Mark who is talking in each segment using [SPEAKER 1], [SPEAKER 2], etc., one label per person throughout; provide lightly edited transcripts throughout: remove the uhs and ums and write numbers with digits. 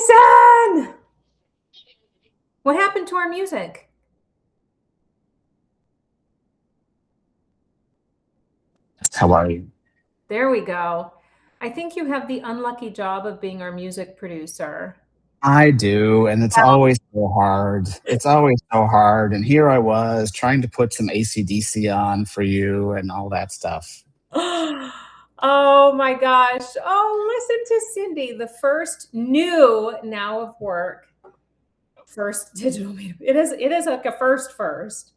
[SPEAKER 1] Jason! What happened to our music?
[SPEAKER 2] How are you?
[SPEAKER 1] There we go. I think you have the unlucky job of being our music producer.
[SPEAKER 2] I do, and it's always so hard. It's always so hard. And here I was trying to put some AC/DC on for you and all that stuff.
[SPEAKER 1] Oh my gosh. Oh, listen to Cindy, the first new now of work, first digital meetup. It is like a first.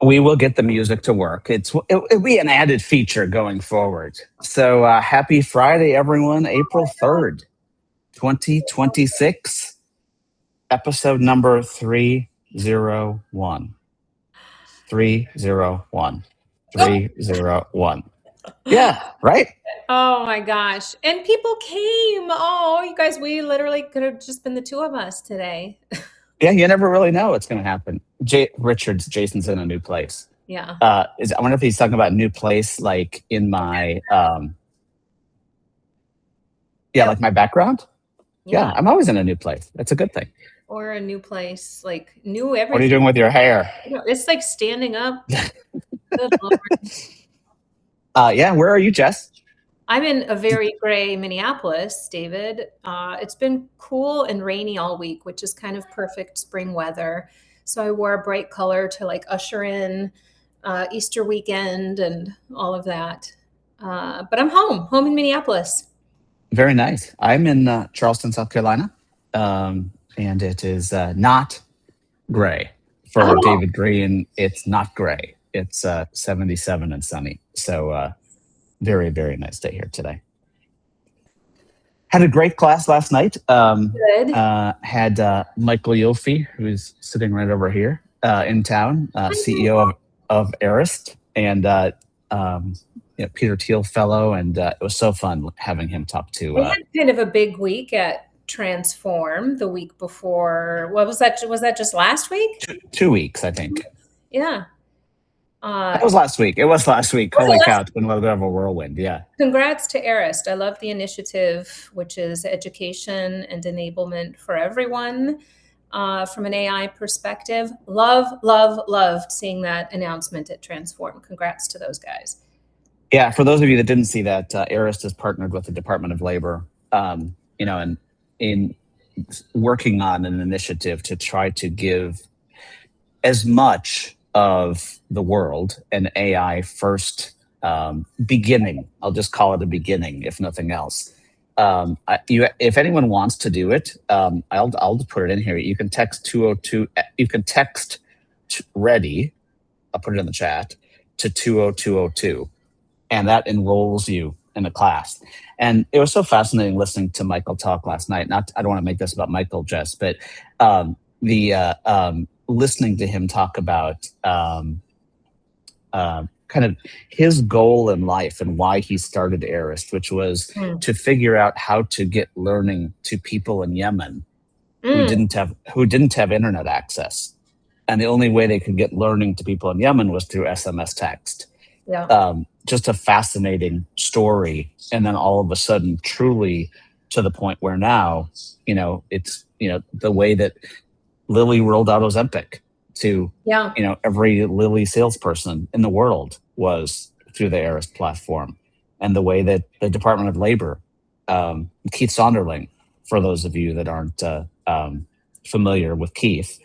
[SPEAKER 2] We will get the music to work. It'll be an added feature going forward. So happy Friday, everyone. April 3rd, 2026, episode number 301. 301. 301. Yeah, right?
[SPEAKER 1] Oh my gosh. And people came. Oh, you guys, we literally could have just been the two of us today.
[SPEAKER 2] Yeah, you never really know what's going to happen. Jason's in a new place.
[SPEAKER 1] Yeah.
[SPEAKER 2] I wonder if he's talking about new place, like in my, like my background. Yeah, I'm always in a new place. That's a good thing.
[SPEAKER 1] Or a new place, like new everything.
[SPEAKER 2] What are you doing with your hair?
[SPEAKER 1] It's like standing up. Good Lord.
[SPEAKER 2] Yeah, where are you, Jess?
[SPEAKER 1] I'm in a very gray Minneapolis, David. It's been cool and rainy all week, which is kind of perfect spring weather. So I wore a bright color to like usher in Easter weekend and all of that. But I'm home in Minneapolis.
[SPEAKER 2] Very nice. I'm in Charleston, South Carolina, and it is not gray. For David Green, it's not gray. It's 77 and sunny. So very, very nice day here today. Had a great class last night.
[SPEAKER 1] Good.
[SPEAKER 2] Had Michael Yofi, who's sitting right over here in town, CEO of Arist, and Peter Thiel fellow, and it was so fun having him talk to.
[SPEAKER 1] We had kind of a big week at Transform the week before. What was that? Was that just last week?
[SPEAKER 2] 2 weeks, I think.
[SPEAKER 1] Yeah.
[SPEAKER 2] It was last week. Holy cow, it's been a little bit of a whirlwind. Yeah.
[SPEAKER 1] Congrats to Arist. I love the initiative, which is education and enablement for everyone from an AI perspective. Loved seeing that announcement at Transform. Congrats to those guys.
[SPEAKER 2] Yeah, for those of you that didn't see that, Arist has partnered with the Department of Labor, and in working on an initiative to try to give as much of the world an AI first beginning. I'll just call it a beginning, if nothing else. If anyone wants to do it, I'll just put it in here. You can text 202. You can text ready. I'll put it in the chat to 20202, and that enrolls you in a class. And it was so fascinating listening to Michael talk last night. I don't want to make this about Michael, Jess, but listening to him talk about kind of his goal in life and why he started Arist, which was to figure out how to get learning to people in Yemen who didn't have internet access, and the only way they could get learning to people in Yemen was through SMS text.
[SPEAKER 1] Yeah.
[SPEAKER 2] Just a fascinating story, and then all of a sudden, truly to the point where now, it's the way that Lilly rolled out Ozempic to every Lilly salesperson in the world was through the Arist platform, and the way that the Department of Labor, Keith Sonderling, for those of you that aren't familiar with Keith,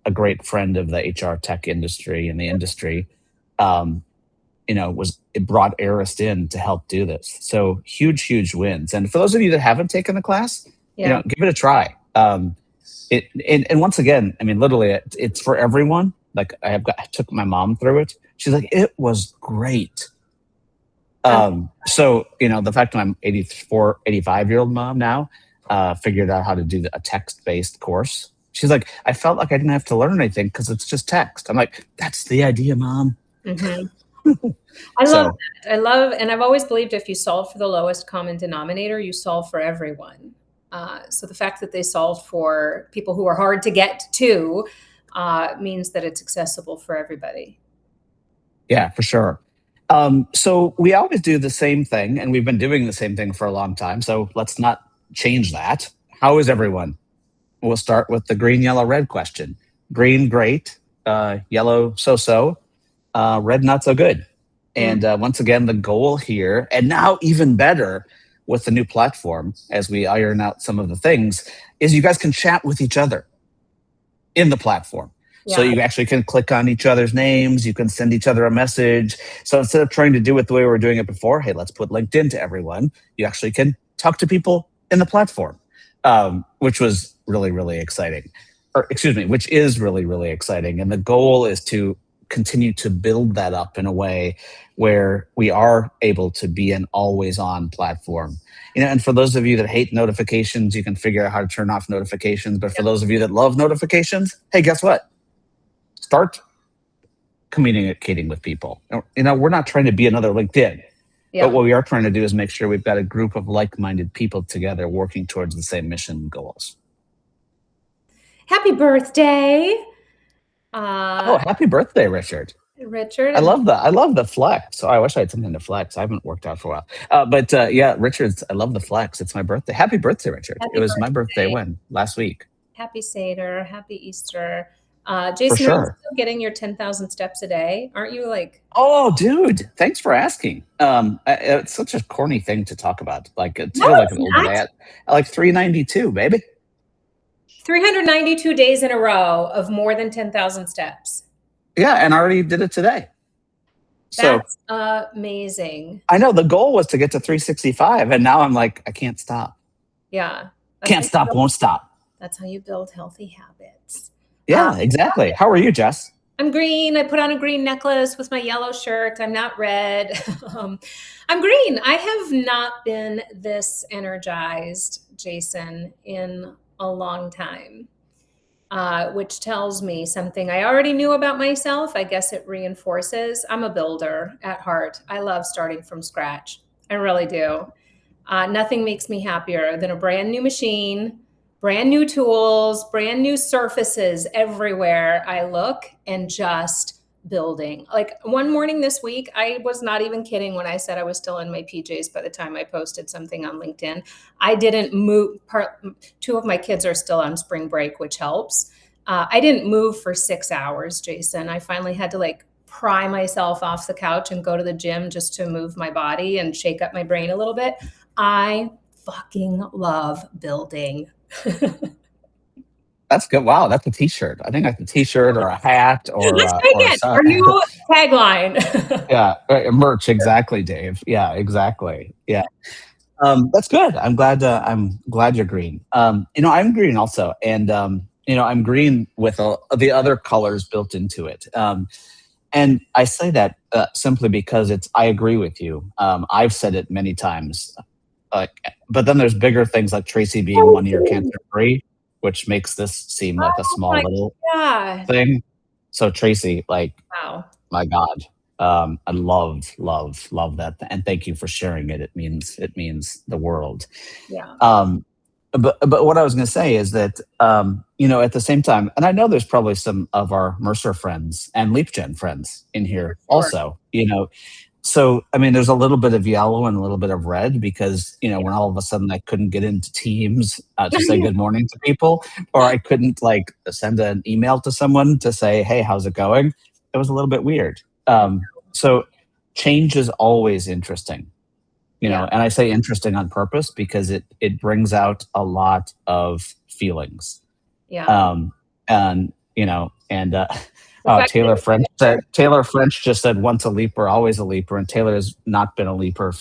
[SPEAKER 2] a great friend of the HR tech industry and the industry, it brought Arist in to help do this. So huge wins. And for those of you that haven't taken the class, give it a try. And once again, I mean, literally, it's for everyone. Like I took my mom through it. She's like, it was great. So the fact that I'm 85-year-old mom now, figured out how to do a text-based course. She's like, I felt like I didn't have to learn anything because it's just text. I'm like, that's the idea, Mom.
[SPEAKER 1] Mm-hmm. I love that. And I've always believed if you solve for the lowest common denominator, you solve for everyone. So the fact that they solved for people who are hard to get to means that it's accessible for everybody.
[SPEAKER 2] Yeah, for sure. So we always do the same thing, and we've been doing the same thing for a long time. So let's not change that. How is everyone? we'll start with the green, yellow, red question. Green, great. Yellow, so-so. Red, not so good. And
[SPEAKER 1] Mm,
[SPEAKER 2] once again, the goal here, and now even better with the new platform, as we iron out some of the things, is you guys can chat with each other in the platform. So
[SPEAKER 1] yeah.
[SPEAKER 2] you actually can click on each other's names. You can send each other a message. So instead of trying to do it the way we were doing it before, hey, let's put LinkedIn to everyone, you actually can talk to people in the platform, which was really, really exciting. Or excuse me, which is really, really exciting. And the goal is to continue to build that up in a way where we are able to be an always on platform. And for those of you that hate notifications, you can figure out how to turn off notifications. But for those of you that love notifications, hey, guess what? Start communicating with people. We're not trying to be another LinkedIn, but
[SPEAKER 1] Yeah.
[SPEAKER 2] what we are trying to do is make sure we've got a group of like-minded people together working towards the same mission goals.
[SPEAKER 1] Happy birthday,
[SPEAKER 2] Oh,
[SPEAKER 1] uh,
[SPEAKER 2] happy birthday, Richard.
[SPEAKER 1] Richard.
[SPEAKER 2] I
[SPEAKER 1] And
[SPEAKER 2] love I love the flex. So I wish I had something to flex. I haven't worked out for a while. But yeah, Richard's, I love the flex. It's my birthday. Happy birthday, Richard. It
[SPEAKER 1] happy
[SPEAKER 2] was my birthday
[SPEAKER 1] birthday.
[SPEAKER 2] when? Last week.
[SPEAKER 1] Happy Seder. Happy Easter.
[SPEAKER 2] For
[SPEAKER 1] Jason, are you
[SPEAKER 2] sure.
[SPEAKER 1] still getting your 10,000 steps a day? Aren't you like
[SPEAKER 2] Oh, dude, thanks for asking. It's such a corny thing to talk about. Like, it
[SPEAKER 1] no,
[SPEAKER 2] feels like
[SPEAKER 1] it's
[SPEAKER 2] an old
[SPEAKER 1] not.
[SPEAKER 2] man. I like 392, baby.
[SPEAKER 1] 392 days in a row of more than 10,000 steps.
[SPEAKER 2] Yeah, and I already did it today. So
[SPEAKER 1] That's amazing.
[SPEAKER 2] I know the goal was to get to 365, and now I'm like, I can't stop.
[SPEAKER 1] Yeah. That's how
[SPEAKER 2] Can't
[SPEAKER 1] you
[SPEAKER 2] stop,
[SPEAKER 1] build,
[SPEAKER 2] won't stop.
[SPEAKER 1] that's how you build healthy habits. Uh,
[SPEAKER 2] Yeah, exactly. How are you, Jess?
[SPEAKER 1] I'm green. I put on a green necklace with my yellow shirt. I'm not red. I'm green. I have not been this energized, Jason, in a long time, which tells me something I already knew about myself. I guess it reinforces. I'm a builder at heart. I love starting from scratch. I really do. Nothing makes me happier than a brand new machine, brand new tools, brand new surfaces everywhere I look, and just building. Like one morning this week, I was not even kidding when I said I was still in my PJs by the time I posted something on LinkedIn. I didn't move. Two of my kids are still on spring break, which helps. I didn't move for 6 hours, Jason. I finally had to like pry myself off the couch and go to the gym just to move my body and shake up my brain a little bit. I fucking love building.
[SPEAKER 2] That's good. Wow, that's a T-shirt. I think that's a T-shirt or a hat
[SPEAKER 1] Let's make
[SPEAKER 2] or
[SPEAKER 1] it our new tagline.
[SPEAKER 2] yeah, merch. Exactly, Dave. Yeah, exactly. Yeah. That's good. I'm glad you're green. I'm green also, and I'm green with the other colors built into it. And I say that simply because I agree with you. I've said it many times. But then there's bigger things like Tracy being 1 year cancer free, which makes this seem like a
[SPEAKER 1] Oh my
[SPEAKER 2] small little
[SPEAKER 1] God.
[SPEAKER 2] thing. So Tracy, like,
[SPEAKER 1] Wow.
[SPEAKER 2] my God, I love, love, love that, and thank you for sharing it. It means the world.
[SPEAKER 1] Yeah,
[SPEAKER 2] Um, but what I was going to say is that at the same time, and I know there's probably some of our Mercer friends and LeapGen friends in
[SPEAKER 1] for
[SPEAKER 2] here
[SPEAKER 1] sure.
[SPEAKER 2] also. So I mean, there's a little bit of yellow and a little bit of red because when all of a sudden I couldn't get into Teams to say good morning to people, or I couldn't like send an email to someone to say, hey, how's it going? It was a little bit weird. So change is always interesting,
[SPEAKER 1] Yeah,
[SPEAKER 2] and I say interesting on purpose because it brings out a lot of feelings.
[SPEAKER 1] yeah.
[SPEAKER 2] And
[SPEAKER 1] The fact that
[SPEAKER 2] Taylor
[SPEAKER 1] you're
[SPEAKER 2] French
[SPEAKER 1] there
[SPEAKER 2] said Taylor French just said once a leaper, always a leaper, and Taylor has not been a leaper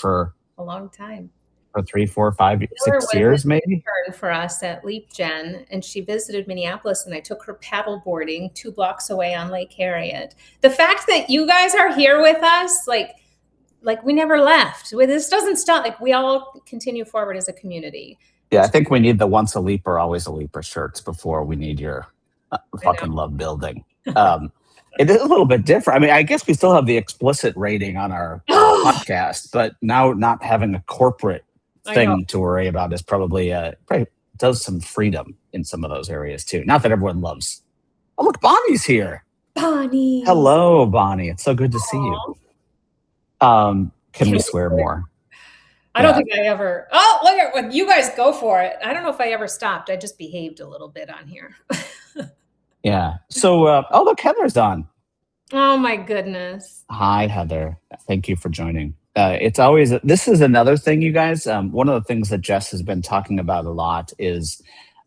[SPEAKER 1] a long time.
[SPEAKER 2] for 3, 4, 5,
[SPEAKER 1] Taylor
[SPEAKER 2] 6
[SPEAKER 1] was an
[SPEAKER 2] years, maybe.
[SPEAKER 1] intern for us at LeapGen, and she visited Minneapolis, and I took her paddle boarding 2 blocks away on Lake Harriet. The fact that you guys are here with us, like we never left. This doesn't stop. Like we all continue forward as a community,
[SPEAKER 2] Yeah, I
[SPEAKER 1] which
[SPEAKER 2] think we need the once a leaper, always a leaper shirts before we need your
[SPEAKER 1] I know.
[SPEAKER 2] fucking love building. Um, it is a little bit different. I mean, I guess we still have the explicit rating on our podcast, but now not having a corporate
[SPEAKER 1] I know.
[SPEAKER 2] thing to worry about is probably does some freedom in some of those areas too. Not that everyone loves. Oh, look, Bonnie's here.
[SPEAKER 1] Bonnie.
[SPEAKER 2] Hello, Bonnie. It's so good to see you. Can we
[SPEAKER 1] Can we
[SPEAKER 2] swear
[SPEAKER 1] swear?
[SPEAKER 2] more?
[SPEAKER 1] I don't
[SPEAKER 2] Yeah.
[SPEAKER 1] think I ever. Oh, look at what you guys go for it. I don't know if I ever stopped. I just behaved a little bit on here.
[SPEAKER 2] Yeah. So, oh, look, Heather's on.
[SPEAKER 1] Oh my goodness.
[SPEAKER 2] Hi, Heather. Thank you for joining. It's always, this is another thing, you guys. One of the things that Jess has been talking about a lot is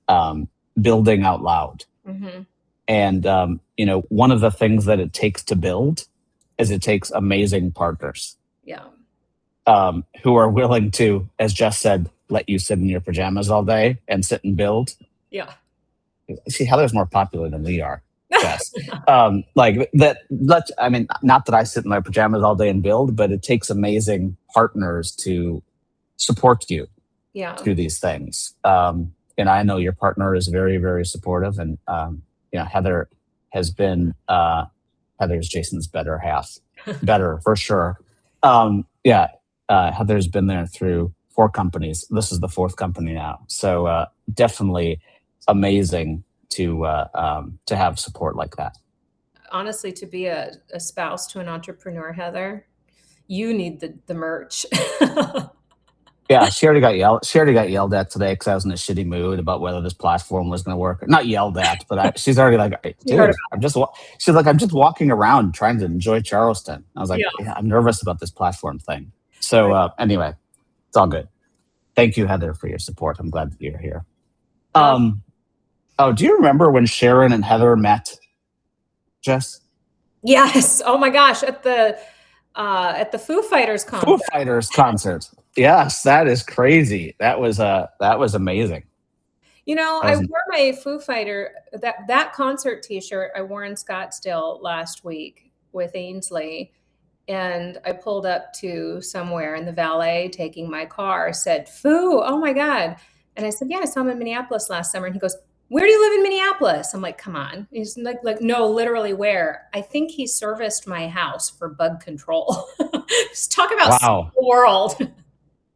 [SPEAKER 2] um, building out loud.
[SPEAKER 1] Hmm.
[SPEAKER 2] And, one of the things that it takes to build is it takes amazing partners
[SPEAKER 1] Yeah.
[SPEAKER 2] who are willing to, as Jess said, let you sit in your pajamas all day and sit and build.
[SPEAKER 1] Yeah.
[SPEAKER 2] See, Heather's more popular than we are, Jess. Like that. I mean, not that I sit in my pajamas all day and build, but it takes amazing partners to support you
[SPEAKER 1] Yeah.
[SPEAKER 2] through these things. And I know your partner is very, very supportive, and Heather has been Heather's Jason's better half, better for sure. Yeah, Heather's been there through 4 companies. This is the 4th company now, so definitely amazing to have support like that.
[SPEAKER 1] Honestly, to be a spouse to an entrepreneur, Heather, you need the merch.
[SPEAKER 2] Yeah, she already got yelled. She already got yelled at today because I was in a shitty mood about whether this platform was going to work. Not yelled at, but she's already like, "Hey,
[SPEAKER 1] You heard
[SPEAKER 2] dude, She's like, I'm just walking around trying to enjoy Charleston. I was like,
[SPEAKER 1] Yeah.
[SPEAKER 2] yeah, I'm nervous about this platform thing. So
[SPEAKER 1] Right.
[SPEAKER 2] anyway, it's all good. Thank you, Heather, for your support. I'm glad that you're here.
[SPEAKER 1] Oh,
[SPEAKER 2] Um, oh, do you remember when Sharon and Heather met, Jess?
[SPEAKER 1] yes. Oh my gosh. At the Foo Fighters
[SPEAKER 2] Foo
[SPEAKER 1] concert.
[SPEAKER 2] Fighters concert. Yes, that is crazy. That was amazing. That
[SPEAKER 1] I
[SPEAKER 2] was
[SPEAKER 1] wore my Foo Fighter that concert T-shirt I wore in Scottsdale last week with Ainsley, and I pulled up to somewhere, and the valet taking my car said, "Foo, oh my god!" And I said, "Yeah, I saw him in Minneapolis last summer." And he goes, "Where do you live in Minneapolis?" I'm like, "Come on!" He's like, "No, literally where?" I think he serviced my house for bug control. Just talk about
[SPEAKER 2] wow.
[SPEAKER 1] the world.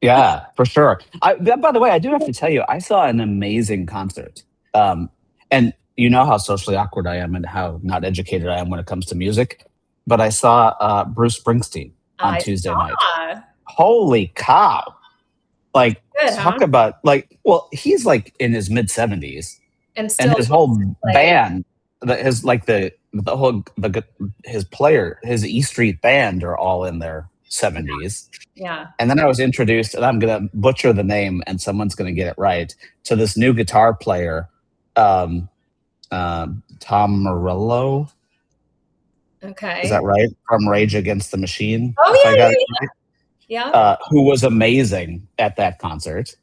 [SPEAKER 2] Yeah, for sure. By the way, I do have to tell you, I saw an amazing concert. And you know how socially awkward I am and how not educated I am when it comes to music. But I saw Bruce Springsteen on
[SPEAKER 1] I
[SPEAKER 2] Tuesday night.
[SPEAKER 1] saw.
[SPEAKER 2] Holy cow. Like,
[SPEAKER 1] Good, huh?
[SPEAKER 2] talk about, like, well, he's like in his mid 70s,
[SPEAKER 1] And
[SPEAKER 2] and
[SPEAKER 1] still
[SPEAKER 2] his
[SPEAKER 1] wants
[SPEAKER 2] whole
[SPEAKER 1] to play.
[SPEAKER 2] band, his like the whole his player, his E Street band are all in their 70s.
[SPEAKER 1] Yeah.
[SPEAKER 2] And then I was introduced, and I'm going to butcher the name, and someone's going to get it right, to this new guitar player, um, Tom Morello. Is that
[SPEAKER 1] Okay.
[SPEAKER 2] right? From Rage Against the Machine,
[SPEAKER 1] Oh
[SPEAKER 2] if I got it
[SPEAKER 1] yeah,
[SPEAKER 2] right.
[SPEAKER 1] yeah, yeah.
[SPEAKER 2] Who was amazing at that concert,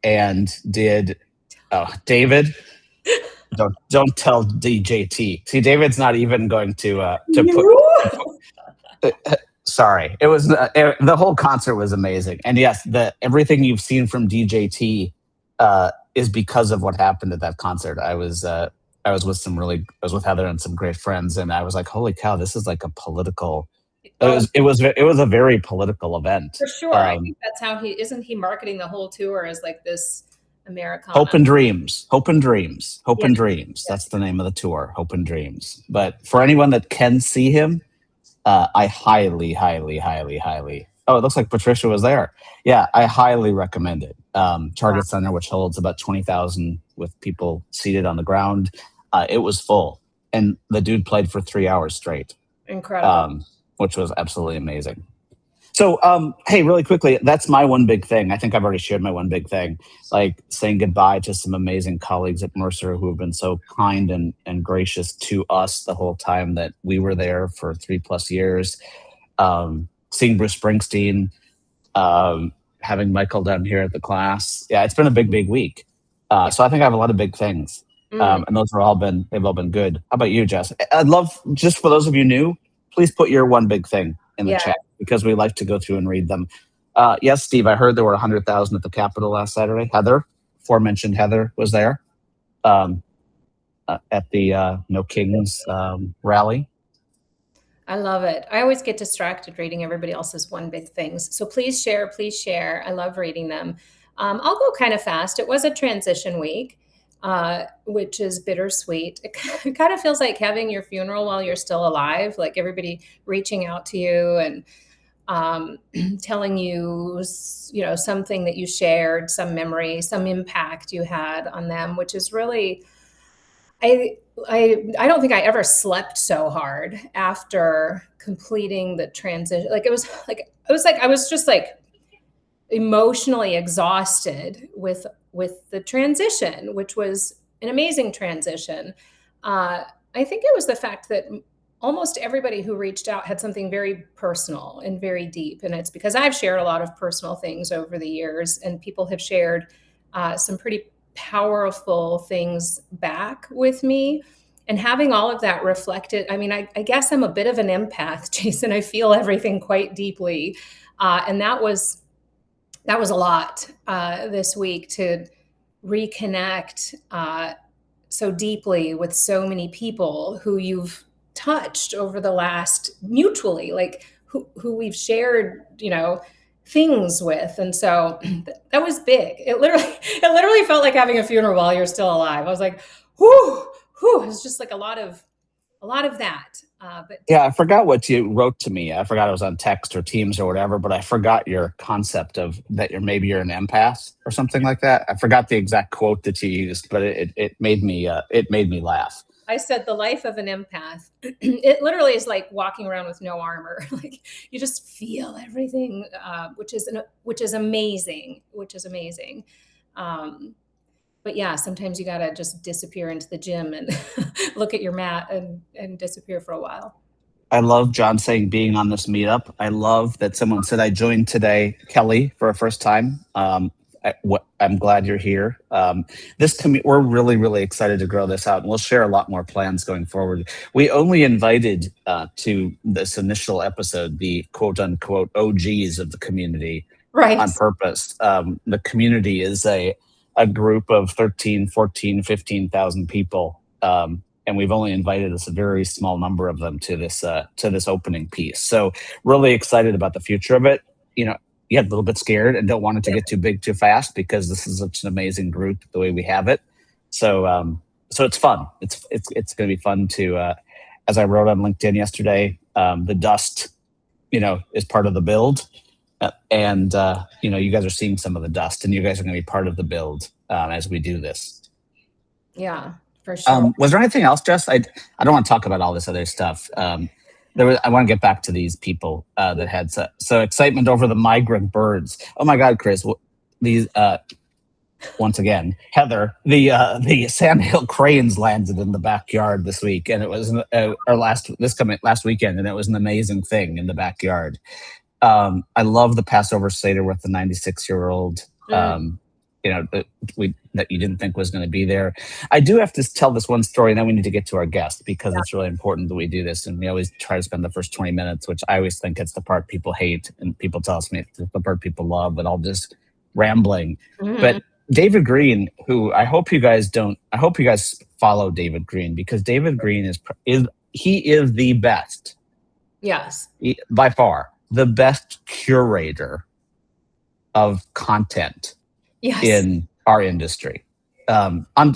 [SPEAKER 2] and did David. Don't tell DJT. See, David's not even going to put.
[SPEAKER 1] You?
[SPEAKER 2] Sorry, it was the whole concert was amazing, and yes, the everything you've seen from DJT is because of what happened at that concert. I was with Heather and some great friends, and I was like, holy cow, this is like a political.
[SPEAKER 1] Oh,
[SPEAKER 2] It was a very political event.
[SPEAKER 1] for sure. I think that's how he isn't he marketing the whole tour as like this Americana.
[SPEAKER 2] Hope and Dreams. Hope and Dreams. Hope
[SPEAKER 1] Yeah,
[SPEAKER 2] and Dreams.
[SPEAKER 1] yeah.
[SPEAKER 2] That's the name of the tour. Hope and Dreams. But for anyone that can see him, I highly, highly, highly, highly. Oh, it looks like Patricia was there. Yeah, I highly recommend it.
[SPEAKER 1] Wow,
[SPEAKER 2] Target Center, which holds about 20,000 with people seated on the ground, it was full, and the dude played for 3 hours straight,
[SPEAKER 1] incredible.
[SPEAKER 2] um, which was absolutely amazing. So, hey, really quickly, that's my one big thing. I think I've already shared my one big thing, like saying goodbye to some amazing colleagues at Mercer who have been so kind and gracious to us the whole time that we were there for 3+ years. Seeing Bruce Springsteen, having Michael down here at the class. Yeah, it's been a big, big week.
[SPEAKER 1] Yeah.
[SPEAKER 2] So I think I have a lot of big things.
[SPEAKER 1] Mm,
[SPEAKER 2] And they've all been good. How about you, Jess? I'd love, just for those of you new, please put your one big thing in the
[SPEAKER 1] yeah.
[SPEAKER 2] chat because we like to go through and read them. Yes, Steve, I heard there were 100,000 at the Capitol last Saturday. Heather, aforementioned Heather, was there um, at the No Kings rally.
[SPEAKER 1] I love it. I always get distracted reading everybody else's one big things. So please share, please share. I love reading them. I'll go kind of fast. It was a transition week, which is bittersweet. It kind of feels like having your funeral while you're still alive, like everybody reaching out to you and um, telling you, something that you shared, some memory, some impact you had on them, which is really, I, I don't think I ever slept so hard after completing the transition. Like I was just like emotionally exhausted with the transition, which was an amazing transition. I think it was the fact that almost everybody who reached out had something very personal and very deep, and it's because I've shared a lot of personal things over the years, and people have shared some pretty powerful things back with me. And having all of that reflected, I mean, I guess I'm a bit of an empath, Jason. I feel everything quite deeply. And that was a lot this week to reconnect so deeply with so many people who you've touched over the last mutually, like who we've shared, things with. And so that was big. It literally felt like having a funeral while you're still alive. I was like, whoo, whoo. It was just like a lot of that, but
[SPEAKER 2] Yeah,
[SPEAKER 1] deep.
[SPEAKER 2] I forgot what you wrote to me. I forgot it was on text or Teams or whatever, but I forgot your concept of that you're an empath or something like that. I forgot the exact quote that you used, but it made me laugh.
[SPEAKER 1] I said the life of an empath. It literally is like walking around with no armor. Like you just feel everything, which is amazing. Which is amazing. Um, but yeah, sometimes you gotta just disappear into the gym and look at your mat and disappear for a while.
[SPEAKER 2] I love John saying being on this meetup. I love that someone said I joined today, Kelly, for a first time. I'm glad you're here. We're really, really excited to grow this out, and we'll share a lot more plans going forward. We only invited to this initial episode the quote unquote OGs of the community
[SPEAKER 1] Right.
[SPEAKER 2] on purpose. The community is a group of 13, 14, 15,000 people. And we've only invited a very small number of them to this opening piece. So really excited about the future of it. You get a little bit scared and don't want it to get too big too fast because this is such an amazing group the way we have it. So it's fun. It's going to be fun to, as I wrote on LinkedIn yesterday, the dust, is part of the build. And you guys are seeing some of the dust, and you guys are going to be part of the build as we do this.
[SPEAKER 1] Yeah, for sure.
[SPEAKER 2] Was there anything else, Jess? I don't want to talk about all this other stuff. I want to get back to these people that had so excitement over the migrant birds. Oh my God, Chris! These once again, Heather, the sandhill cranes landed in the backyard this week, and it was or last weekend, and it was an amazing thing in the backyard. I love the Passover Seder with the 96-year-old. That you didn't think was going to be there. I do have to tell this one story, and then we need to get to our guest because
[SPEAKER 1] Yeah.
[SPEAKER 2] it's really important that we do this. And we always try to spend the first 20 minutes, which I always think it's the part people hate, and people tell me it's the part people love, but I'll just rambling.
[SPEAKER 1] Mhm.
[SPEAKER 2] But David Green, who I hope you guys follow David Green because David Green is the best,
[SPEAKER 1] Yes.
[SPEAKER 2] by far the best curator of content
[SPEAKER 1] Yes.
[SPEAKER 2] in our industry. Um, I'm,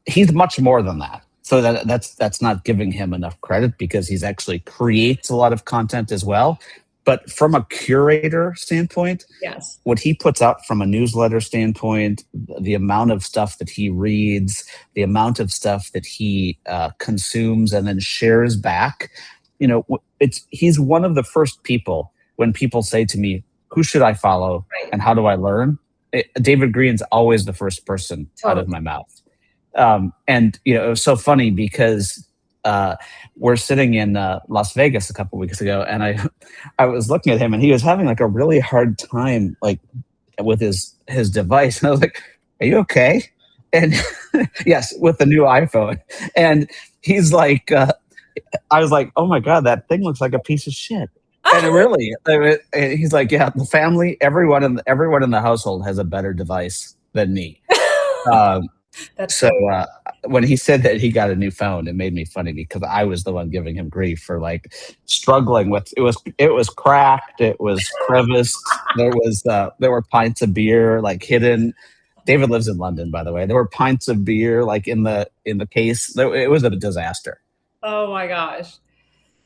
[SPEAKER 2] he's much more than that. So that's not giving him enough credit because he's actually creates a lot of content as well. But from a curator standpoint,
[SPEAKER 1] Yes.
[SPEAKER 2] what he puts out from a newsletter standpoint, the amount of stuff that he reads, the amount of stuff that he consumes and then shares back, he's one of the first people when people say to me, "Who should I follow
[SPEAKER 1] Right.
[SPEAKER 2] and how do I learn?" David Green's always the first person out
[SPEAKER 1] Totally.
[SPEAKER 2] of my mouth. And it was so funny because we're sitting in Las Vegas a couple weeks ago, and I was looking at him, and he was having like a really hard time like with his device, and I was like, "Are you okay?" And yes, with the new iPhone, and he's like, I was like, "Oh my God, that thing looks like a piece of shit." And he's like, "Yeah, the family, everyone in the household has a better device than me." Um,
[SPEAKER 1] That's
[SPEAKER 2] so
[SPEAKER 1] so.
[SPEAKER 2] when he said that he got a new phone, it made me funny because I was the one giving him grief for like struggling with it was cracked, it was creviced, there were pints of beer like hidden. David lives in London, by the way. There were pints of beer like in the case. It was a disaster.
[SPEAKER 1] Oh my gosh.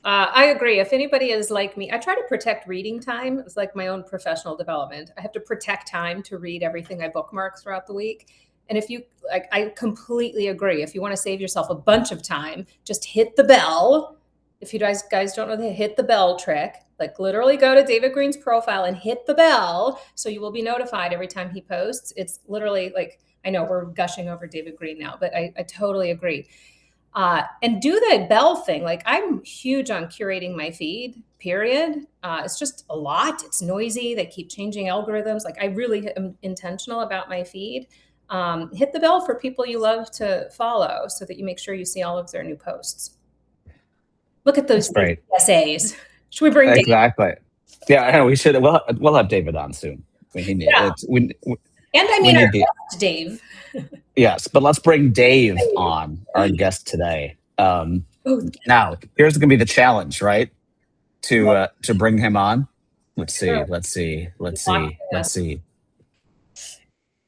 [SPEAKER 1] I agree. If anybody is like me, I try to protect reading time. It's like my own professional development. I have to protect time to read everything I bookmark throughout the week. And if you like, I completely agree. If you want to save yourself a bunch of time, just hit the bell. If you guys don't know the hit the bell trick, like literally go to David Green's profile and hit the bell so you will be notified every time he posts. It's literally like, I know we're gushing over David Green now, but I totally agree. And do the bell thing. Like I'm huge on curating my feed, period. It's just a lot. It's noisy. They keep changing algorithms. Like I really am intentional about my feed. Hit the bell for people you love to follow so that you make sure you see all of their new posts. Look at
[SPEAKER 2] That's
[SPEAKER 1] those
[SPEAKER 2] great.
[SPEAKER 1] essays. Should we bring Dave?
[SPEAKER 2] Exactly. Yeah, I know we should. We'll have David on soon.
[SPEAKER 1] Yeah. And I
[SPEAKER 2] we
[SPEAKER 1] mean, our
[SPEAKER 2] need the
[SPEAKER 1] guest, Dave.
[SPEAKER 2] yes, but let's bring Dave on, our guest today.
[SPEAKER 1] Oh,
[SPEAKER 2] Now, here's going to be the challenge, right? To bring him on. Let's see. Let's see. Let's see. Let's see.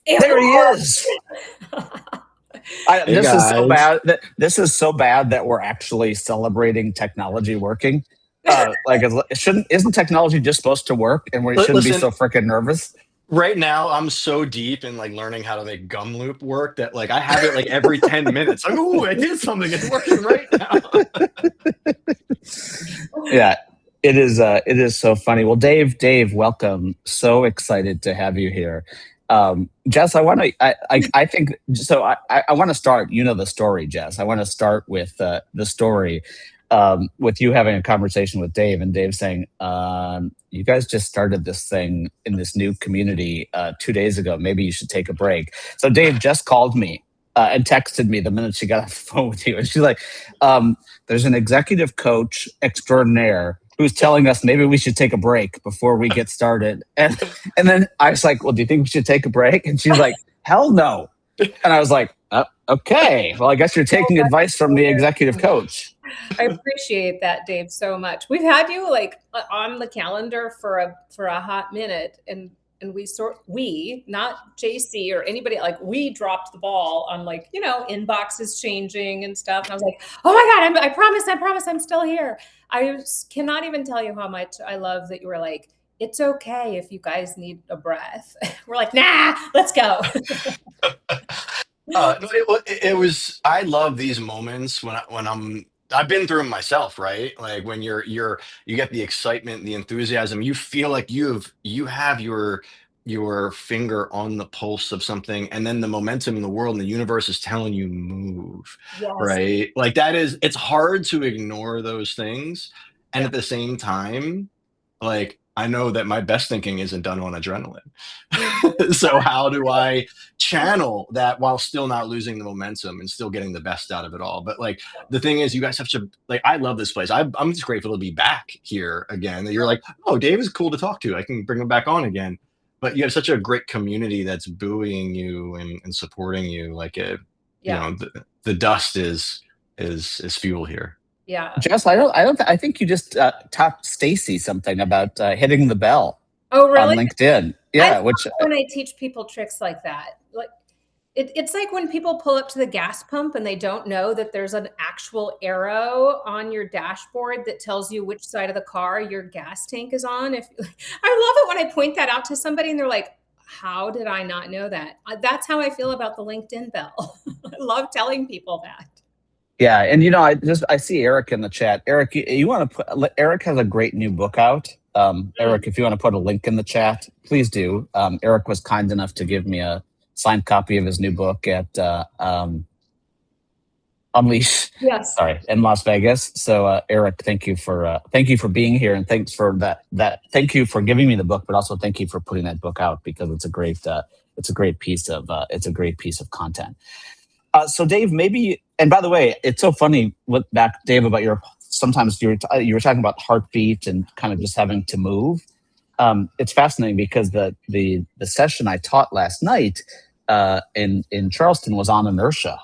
[SPEAKER 2] There he is.
[SPEAKER 3] Hey
[SPEAKER 2] This
[SPEAKER 3] guys.
[SPEAKER 2] is so bad. This is so bad that we're actually celebrating technology working. Like, isn't technology just supposed to work, and we shouldn't be so freaking nervous?
[SPEAKER 3] Right now, I'm so deep in like learning how to make gum loop work that like I have it like every 10 minutes. Like, oh, I did something. It's working right now.
[SPEAKER 2] Yeah, it is. It is so funny. Well, Dave, welcome. So excited to have you here. Jess, I want to. I think so. I want to start. You know the story, Jess. I want to start with the story. With you having a conversation with Dave and Dave saying, you guys just started this thing in this new community 2 days ago. Maybe you should take a break. So Dave just called me and texted me the minute she got off the phone with you. And she's like, there's an executive coach extraordinaire who's telling us maybe we should take a break before we get started. And then I was like, well, do you think we should take a break? And she's like, hell no. And I was like, okay, well, I guess you're taking advice from the executive coach.
[SPEAKER 1] I appreciate that, Dave, so much. We've had you like on the calendar for a hot minute, and we, not JC or anybody, like we dropped the ball on like, inboxes changing and stuff. And I was like, oh my God, I promise I'm still here. I cannot even tell you how much I love that you were like, it's okay if you guys need a breath. We're like, nah, let's go.
[SPEAKER 3] It was. I love these moments I've been through them myself, right? Like when you get the excitement, the enthusiasm, you feel like you have your finger on the pulse of something, and then the momentum in the world and the universe is telling you move,
[SPEAKER 1] Yes.
[SPEAKER 3] right? Like it's hard to ignore those things, and at the same time, like I know that my best thinking isn't done on adrenaline. So how do I channel that while still not losing the momentum and still getting the best out of it all? But like the thing is, you guys have to like. I love this place. I'm just grateful to be back here again. That you're like, oh, Dave is cool to talk to. I can bring him back on again. But you have such a great community that's buoying you and supporting you. Like the dust is fuel here.
[SPEAKER 1] Yeah.
[SPEAKER 2] Jess, I think you just taught Stacy something about hitting the bell.
[SPEAKER 1] Oh, really?
[SPEAKER 2] On LinkedIn. Yeah, which
[SPEAKER 1] when I teach people tricks like that, like it's like when people pull up to the gas pump and they don't know that there's an actual arrow on your dashboard that tells you which side of the car your gas tank is on. I love it when I point that out to somebody and they're like, how did I not know that? That's how I feel about the LinkedIn bell. I love telling people that.
[SPEAKER 2] Yeah, and I see Eric in the chat. Eric, you want to put? Eric has a great new book out. Eric, if you want to put a link in the chat, please do. Eric was kind enough to give me a signed copy of his new book at Unleash.
[SPEAKER 1] Yes.
[SPEAKER 2] Sorry, in Las Vegas. So, Eric, thank you for being here, and thanks for that. Thank you for giving me the book, but also thank you for putting that book out because it's a great piece of content. So Dave, maybe, and by the way, it's so funny. Look back, Dave, about sometimes you were talking about heartbeat and kind of just having to move. It's fascinating because the session I taught last night in Charleston was on inertia,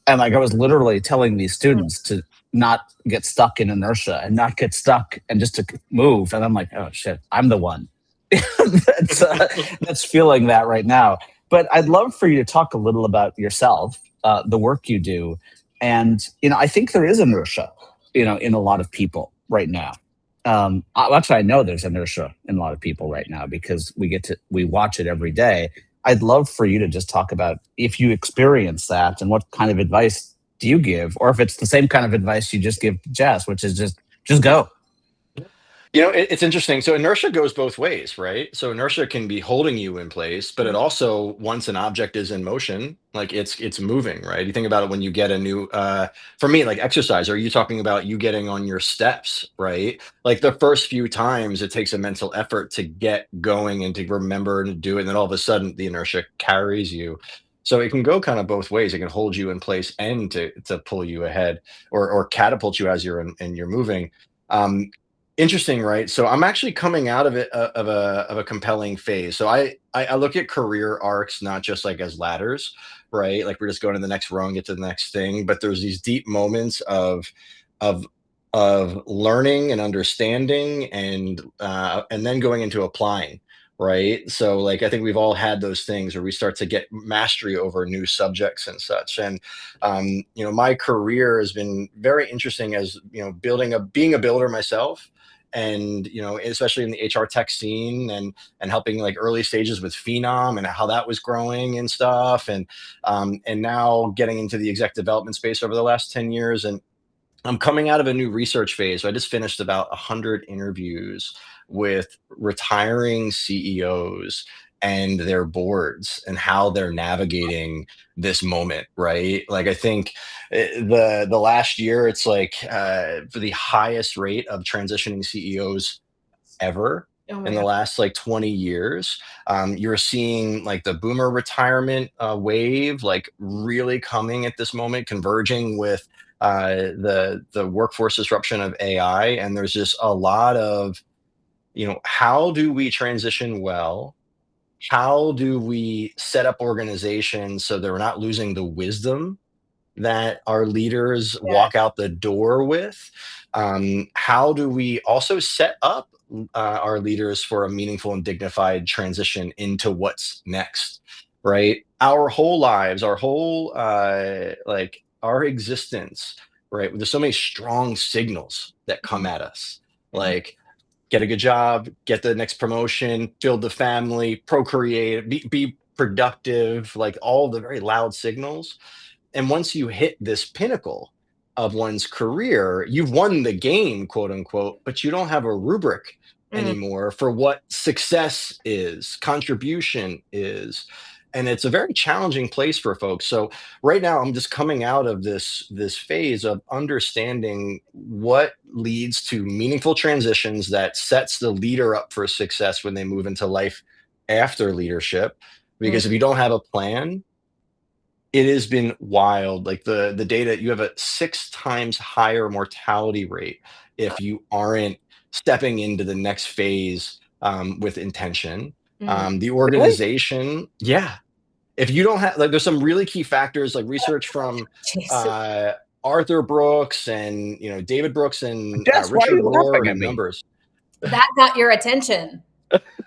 [SPEAKER 2] and like I was literally telling these students to not get stuck in inertia and not get stuck and just to move. And I'm like, oh shit, I'm the one that's feeling that right now. But I'd love for you to talk a little about yourself, the work you do. And, I think there is inertia, in a lot of people right now. Actually, I know there's inertia in a lot of people right now because we watch it every day. I'd love for you to just talk about if you experience that and what kind of advice do you give, or if it's the same kind of advice you just give to Jess, which is just go.
[SPEAKER 3] It's interesting. So inertia goes both ways, right? So inertia can be holding you in place, but it
[SPEAKER 1] Mhm.
[SPEAKER 3] also, once an object is in motion, like it's moving, right? You think about it when you get a new for me, like exercise, are you talking about you getting on your steps, right? Like the first few times it takes a mental effort to get going and to remember and to do it, and then all of a sudden the inertia carries you. So it can go kind of both ways. It can hold you in place and to pull you ahead or catapult you as you're and you're moving. Um, Interesting, right? So I'm actually coming out of it of a compelling phase. So I look at career arcs not just like as ladders, right? Like we're just going to the next rung, get to the next thing, but there's these deep moments of of learning and understanding and then going into applying, right? So like I think we've all had those things where we start to get mastery over new subjects and such. And my career has been very interesting as building a being a builder myself, and especially in the HR tech scene, and helping like early stages with Phenom and how that was growing and stuff, and now getting into the exec development space over the last 10 years. And I'm coming out of a new research phase. So I just finished about 100 interviews with retiring CEOs and their boards and how they're navigating this moment, right? Like I think the last year, it's like for the highest rate of transitioning CEOs ever
[SPEAKER 1] Oh my
[SPEAKER 3] in the
[SPEAKER 1] God.
[SPEAKER 3] last like 20 years. You're seeing like the boomer retirement wave like really coming at this moment, converging with the workforce disruption of AI. And there's just a lot of, how do we transition well? How do we set up organizations so they're not losing the wisdom that our leaders
[SPEAKER 1] Yeah.
[SPEAKER 3] walk out the door with? How do we also set up our leaders for a meaningful and dignified transition into what's next? Right, our whole lives, our whole like our existence. Right, there's so many strong signals that come
[SPEAKER 1] Mhm.
[SPEAKER 3] at us,
[SPEAKER 1] Mhm.
[SPEAKER 3] like get a good job, get the next promotion, build the family, procreate, be productive, like all the very loud signals. And once you hit this pinnacle of one's career, you've won the game, quote unquote, but you don't have a rubric
[SPEAKER 1] Mm.
[SPEAKER 3] anymore for what success is, contribution is. And it's a very challenging place for folks. So right now I'm just coming out of this phase of understanding what leads to meaningful transitions that sets the leader up for success when they move into life after leadership.
[SPEAKER 1] Mm.
[SPEAKER 3] Because if you don't have a plan, it has been wild. Like the data, you have a 6 times higher mortality rate if you aren't stepping into the next phase with intention.
[SPEAKER 1] Mm.
[SPEAKER 3] The
[SPEAKER 2] Really?
[SPEAKER 3] organization, yeah. If you don't have, like, there's some really key factors, like research from
[SPEAKER 1] Jeez.
[SPEAKER 3] uh, Arthur Brooks and David Brooks and
[SPEAKER 2] Jess, why are
[SPEAKER 3] Richard
[SPEAKER 2] you
[SPEAKER 3] Rohr
[SPEAKER 2] laughing
[SPEAKER 3] and
[SPEAKER 2] at
[SPEAKER 3] the
[SPEAKER 2] me?
[SPEAKER 3] numbers.
[SPEAKER 1] That got your attention.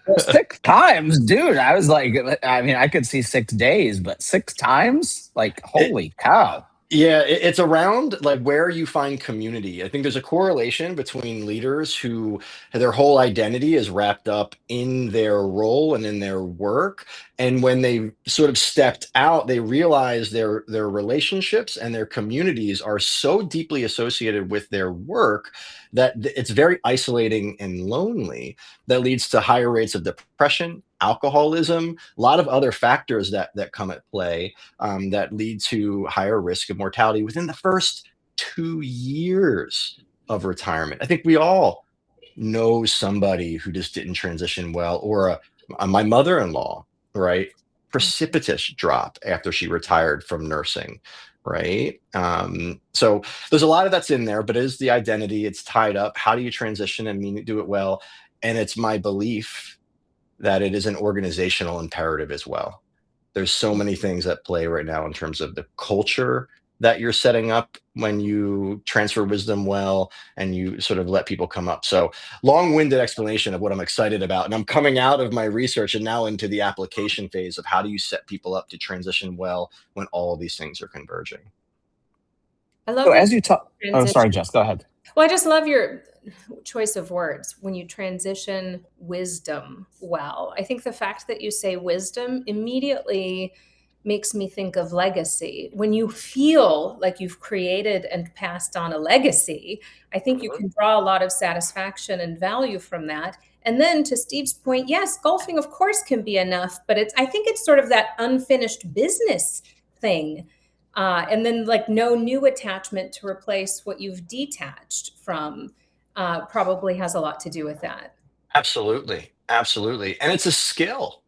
[SPEAKER 2] Well, 6 times, dude. I was like, I mean, I could see 6 days, but 6 times, like,
[SPEAKER 3] It,
[SPEAKER 2] holy cow.
[SPEAKER 3] Yeah, it's around like where you find community. I think there's a correlation between leaders who their whole identity is wrapped up in their role and in their work. And when they sort of stepped out, they realized their relationships and their communities are so deeply associated with their work that it's very isolating and lonely, that leads to higher rates of depression, alcoholism, a lot of other factors that come at play, that lead to higher risk of mortality within the first 2 years of retirement. I think we all know somebody who just didn't transition well, or my mother-in-law, right? Precipitous drop after she retired from nursing, right? So there's a lot of that's in there, but it is the identity. It's tied up. How do you transition and do it well? And it's my belief that it is an organizational imperative as well. There's so many things at play right now in terms of the culture that you're setting up when you transfer wisdom well and you sort of let people come up. So, long-winded explanation of what I'm excited about. And I'm coming out of my research and now into the application phase of how do you set people up to transition well when all of these things are converging.
[SPEAKER 1] I love
[SPEAKER 2] So
[SPEAKER 1] that
[SPEAKER 2] as you talk, oh,
[SPEAKER 1] transition.
[SPEAKER 2] sorry, Jess, go ahead.
[SPEAKER 1] Well, I just love your choice of words when you transition wisdom well. I think the fact that you say wisdom immediately makes me think of legacy. When you feel like you've created and passed on a legacy, I think you
[SPEAKER 3] Mhm.
[SPEAKER 1] can draw a lot of satisfaction and value from that. And then to Steve's point, yes, golfing of course can be enough, but I think it's sort of that unfinished business thing, and then like no new attachment to replace what you've detached from, probably has a lot to do with that.
[SPEAKER 3] Absolutely. Absolutely. And it's a skill,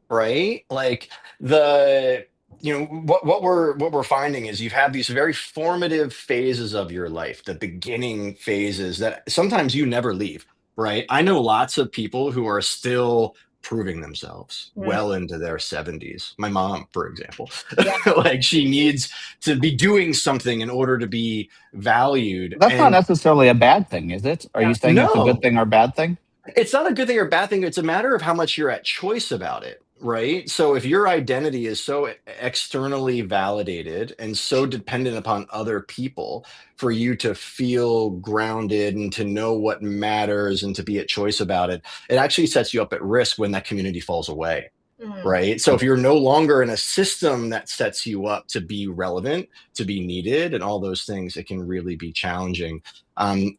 [SPEAKER 3] right? Like the what we're finding is you've had these very formative phases of your life, the beginning phases that sometimes you never leave, right? I know lots of people who are still proving themselves
[SPEAKER 1] Mm,
[SPEAKER 3] well into their 70s. My mom, for example,
[SPEAKER 1] yeah.
[SPEAKER 3] like she needs to be doing something in order to be valued.
[SPEAKER 2] That's not
[SPEAKER 3] And
[SPEAKER 2] necessarily a bad thing, is it? Are
[SPEAKER 1] Yeah.
[SPEAKER 2] you saying it's a good
[SPEAKER 3] no,
[SPEAKER 2] thing or bad thing?
[SPEAKER 3] it's not a good thing or bad thing. It's a matter of how much you're at choice about it, right? So if your identity is so externally validated and so dependent upon other people for you to feel grounded and to know what matters and to be at choice about it, it actually sets you up at risk when that community falls away.
[SPEAKER 1] Mm,
[SPEAKER 3] Right. So if you're no longer in a system that sets you up to be relevant, to be needed, and all those things, it can really be challenging.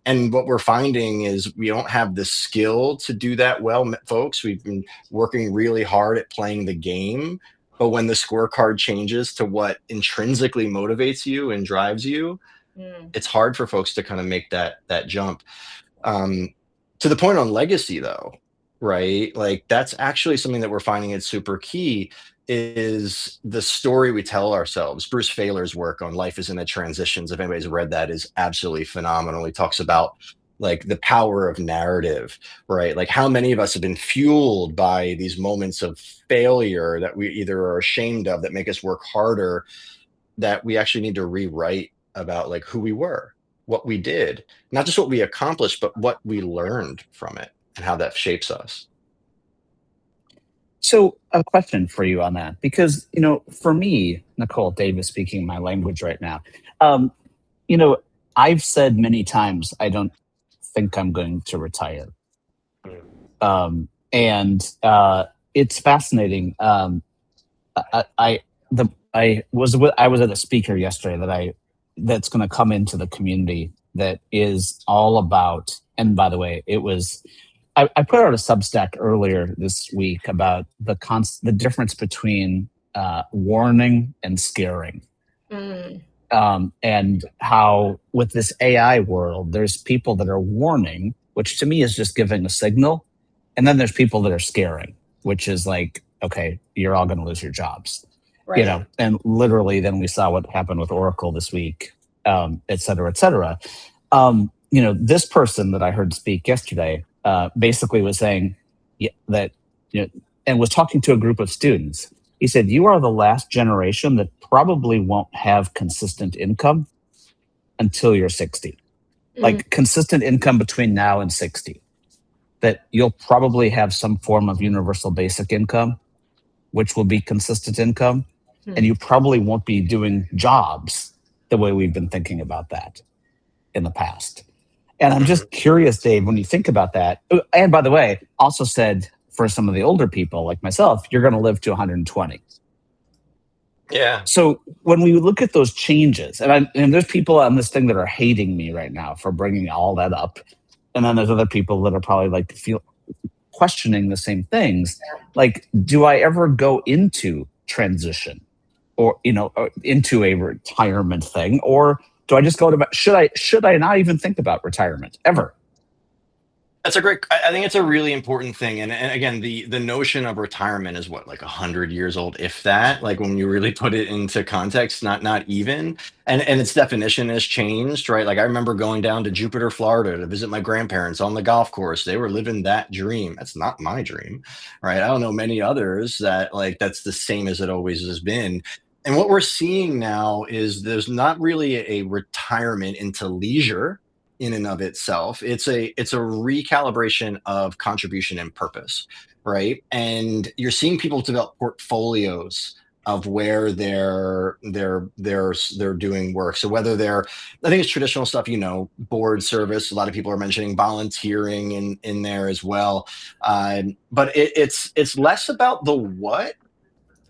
[SPEAKER 3] And what we're finding is we don't have the skill to do that well, folks. We've been working really hard at playing the game. But when the scorecard changes to what intrinsically motivates you and drives you,
[SPEAKER 1] mm,
[SPEAKER 3] it's hard for folks to kind of make that jump. um, to the point on legacy, though, right? Like that's actually something that we're finding is super key is the story we tell ourselves. Bruce Fayler's work on Life is in the Transitions, if anybody's read that, is absolutely phenomenal. He talks about like the power of narrative, right? Like how many of us have been fueled by these moments of failure that we either are ashamed of that make us work harder, that we actually need to rewrite about like who we were, what we did, not just what we accomplished, but what we learned from it and how that shapes us.
[SPEAKER 2] So, a question for you on that, because for me, Nicole Davis speaking my language right now. Um, you know, I've said many times I don't think I'm going to retire,
[SPEAKER 3] Mm.
[SPEAKER 2] and it's fascinating. I the I was at a speaker yesterday that's going to come into the community that is all about. And by the way, I put out a Substack earlier this week about the difference between warning and scaring,
[SPEAKER 1] mm,
[SPEAKER 2] and how with this AI world, there's people that are warning, which to me is just giving a signal, and then there's people that are scaring, which is like, okay, you're all going to lose your jobs,
[SPEAKER 1] right.
[SPEAKER 2] and literally, then we saw what happened with Oracle this week, et cetera, et cetera. This person that I heard speak yesterday basically was saying, that, and was talking to a group of students. He said, "You are the last generation that probably won't have consistent income until you're 60,
[SPEAKER 1] Mm,
[SPEAKER 2] like consistent income between now and 60. That you'll probably have some form of universal basic income, which will be consistent income. And
[SPEAKER 1] mm.
[SPEAKER 2] you probably won't be doing jobs the way we've been thinking about that in the past." And I'm
[SPEAKER 3] Mhm.
[SPEAKER 2] just curious, Dave, when you think about that. And by the way, also said for some of the older people like myself, you're going to live to 120.
[SPEAKER 3] Yeah.
[SPEAKER 2] So when we look at those changes, and there's people on this thing that are hating me right now for bringing all that up, and then there's other people that are probably like feel questioning the same things. Like, do I ever go into transition, or into a retirement thing, or do I just go to should I not even think about retirement ever?
[SPEAKER 3] That's a great. I think it's a really important thing, and again, the notion of retirement is what, like 100 years old, if that. Like when you really put it into context, not even, and its definition has changed, right? Like I remember going down to Jupiter, Florida, to visit my grandparents on the golf course. They were living that dream. That's not my dream, right? I don't know many others that like that's the same as it always has been. And what we're seeing now is there's not really a retirement into leisure in and of itself. It's a recalibration of contribution and purpose, right? And you're seeing people develop portfolios of where they're doing work. So whether they're, I think it's traditional stuff, board service. A lot of people are mentioning volunteering in there as well. But it's less about the what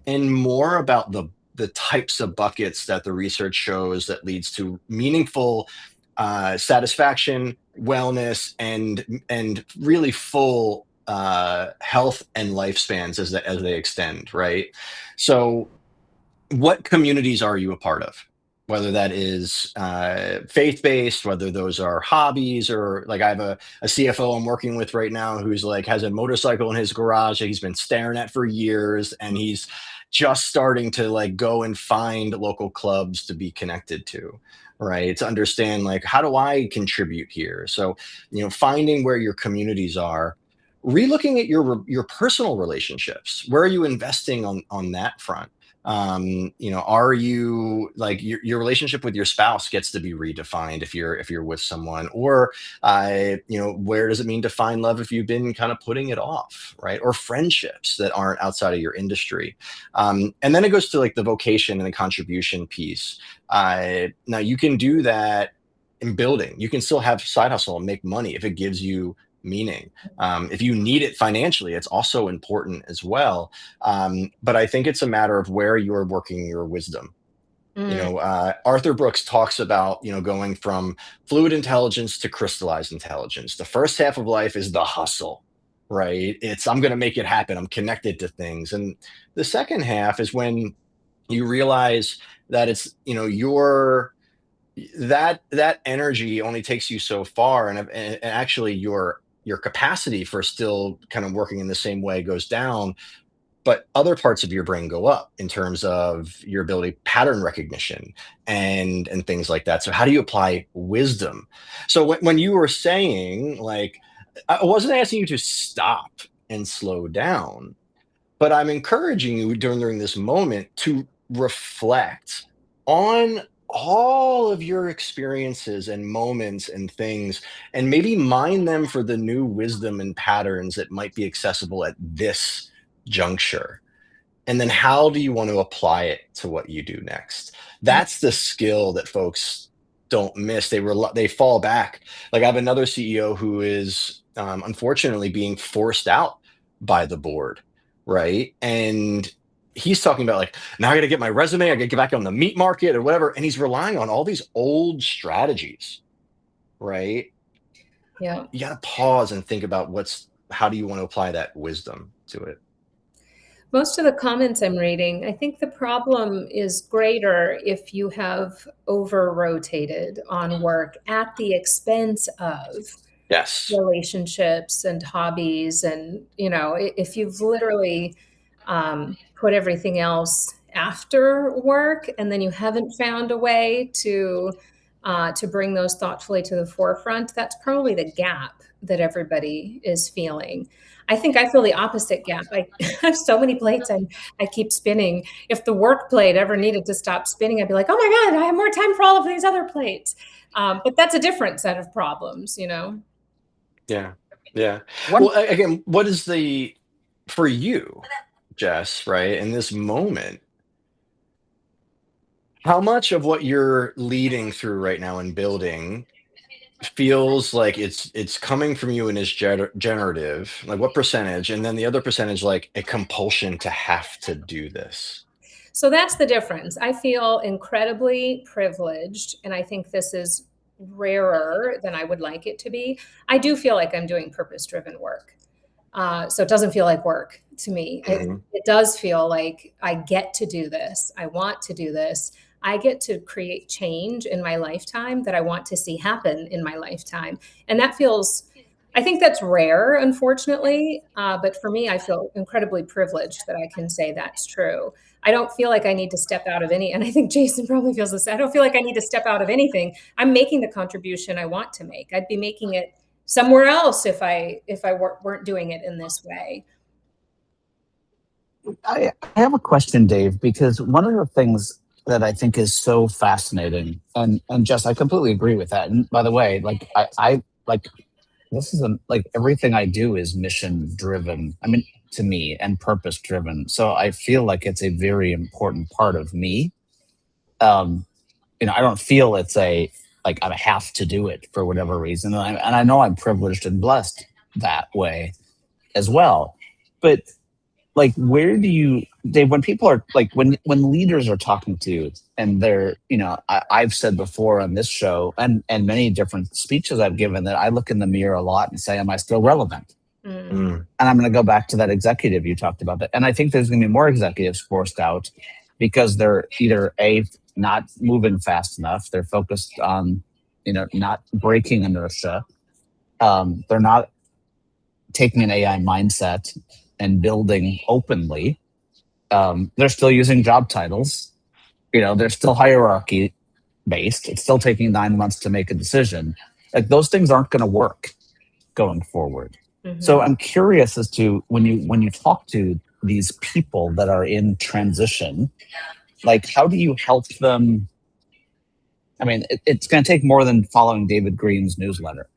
[SPEAKER 3] and more about the types of buckets that the research shows that leads to meaningful satisfaction, wellness, and really full health and lifespans as they extend, right? So what communities are you a part of? Whether that is faith-based, whether those are hobbies, or like I have a CFO I'm working with right now who's like has a motorcycle in his garage that he's been staring at for years, and he's just starting to like go and find local clubs to be connected to, right? To understand like how do I contribute here? So, finding where your communities are, relooking at your personal relationships. Where are you investing on that front? Are you like your relationship with your spouse gets to be redefined if you're with someone, or where does it mean to find love if you've been kind of putting it off, right? Or friendships that aren't outside of your industry. And then it goes to like the vocation and the contribution piece. Now you can do that in building. You can still have side hustle and make money if it gives you meaning. If you need it financially, it's also important as well. But I think it's a matter of where you're working your wisdom.
[SPEAKER 1] Mm.
[SPEAKER 3] Arthur Brooks talks about, going from fluid intelligence to crystallized intelligence. The first half of life is the hustle, right? It's I'm going to make it happen. I'm connected to things. And the second half is when you realize that it's, your that energy only takes you so far, and actually your capacity for still kind of working in the same way goes down, but other parts of your brain go up in terms of your ability, pattern recognition, and things like that. So how do you apply wisdom? So when you were saying like, I wasn't asking you to stop and slow down, but I'm encouraging you during this moment to reflect on all of your experiences and moments and things, and maybe mine them for the new wisdom and patterns that might be accessible at this juncture. And then how do you want to apply it to what you do next? That's the skill that folks don't miss. They fall back. Like I have another CEO who is unfortunately being forced out by the board, right? And he's talking about like, now I got to get my resume, I got to get back on the meat market or whatever, and he's relying on all these old strategies, right?
[SPEAKER 1] Yeah.
[SPEAKER 3] You got to pause and think about how do you want to apply that wisdom to it?
[SPEAKER 1] Most of the comments I'm reading, I think the problem is greater if you have over rotated on work at the expense of
[SPEAKER 3] Yes.
[SPEAKER 1] relationships and hobbies. And, if you've literally put everything else after work and then you haven't found a way to bring those thoughtfully to the forefront, that's probably the gap that everybody is feeling. I think I feel the opposite gap. I have so many plates I keep spinning. If the work plate ever needed to stop spinning, I'd be like, oh my God, I have more time for all of these other plates. But that's a different set of problems.
[SPEAKER 3] Yeah. Yeah.
[SPEAKER 2] One,
[SPEAKER 3] Well, again, what is for you, Jess, right, in this moment, how much of what you're leading through right now and building feels like it's coming from you and is generative? Like what percentage? And then the other percentage, like a compulsion to have to do this.
[SPEAKER 1] So that's the difference. I feel incredibly privileged, and I think this is rarer than I would like it to be. I do feel like I'm doing purpose driven work. So it doesn't feel like work to me.
[SPEAKER 3] Hmm.
[SPEAKER 1] It does feel like I get to do this. I want to do this. I get to create change in my lifetime that I want to see happen in my lifetime. And I think that's rare, unfortunately. But for me, I feel incredibly privileged that I can say that's true. I don't feel like I need to step out of any, and I think Jason probably feels this. I don't feel like I need to step out of anything. I'm making the contribution I want to make. I'd be making it somewhere else if I weren't doing it in this way.
[SPEAKER 2] I have a question, Dave, because one of the things that I think is so fascinating, and Jess, I completely agree with that. And by the way, like I like this is like everything I do is mission driven. I mean, to me and purpose driven. So I feel like it's a very important part of me. Um, I don't feel it's a like I have to do it for whatever reason, and I know I'm privileged and blessed that way as well. But like, where do you, Dave, when people are like, when leaders are talking to you and they're, I've said before on this show and many different speeches I've given that I look in the mirror a lot and say, am I still relevant?
[SPEAKER 1] Mm.
[SPEAKER 2] And I'm going to go back to that executive you talked about. That, and I think there's going to be more executives forced out because they're either not moving fast enough, they're focused on not breaking inertia, they're not taking an AI mindset and building openly. They're still using job titles. They're still hierarchy based. It's still taking 9 months to make a decision. Like those things aren't going to work going forward. So I'm curious as to when you talk to these people that are in transition, like how do you help them? I mean, it's going to take more than following David Green's newsletter.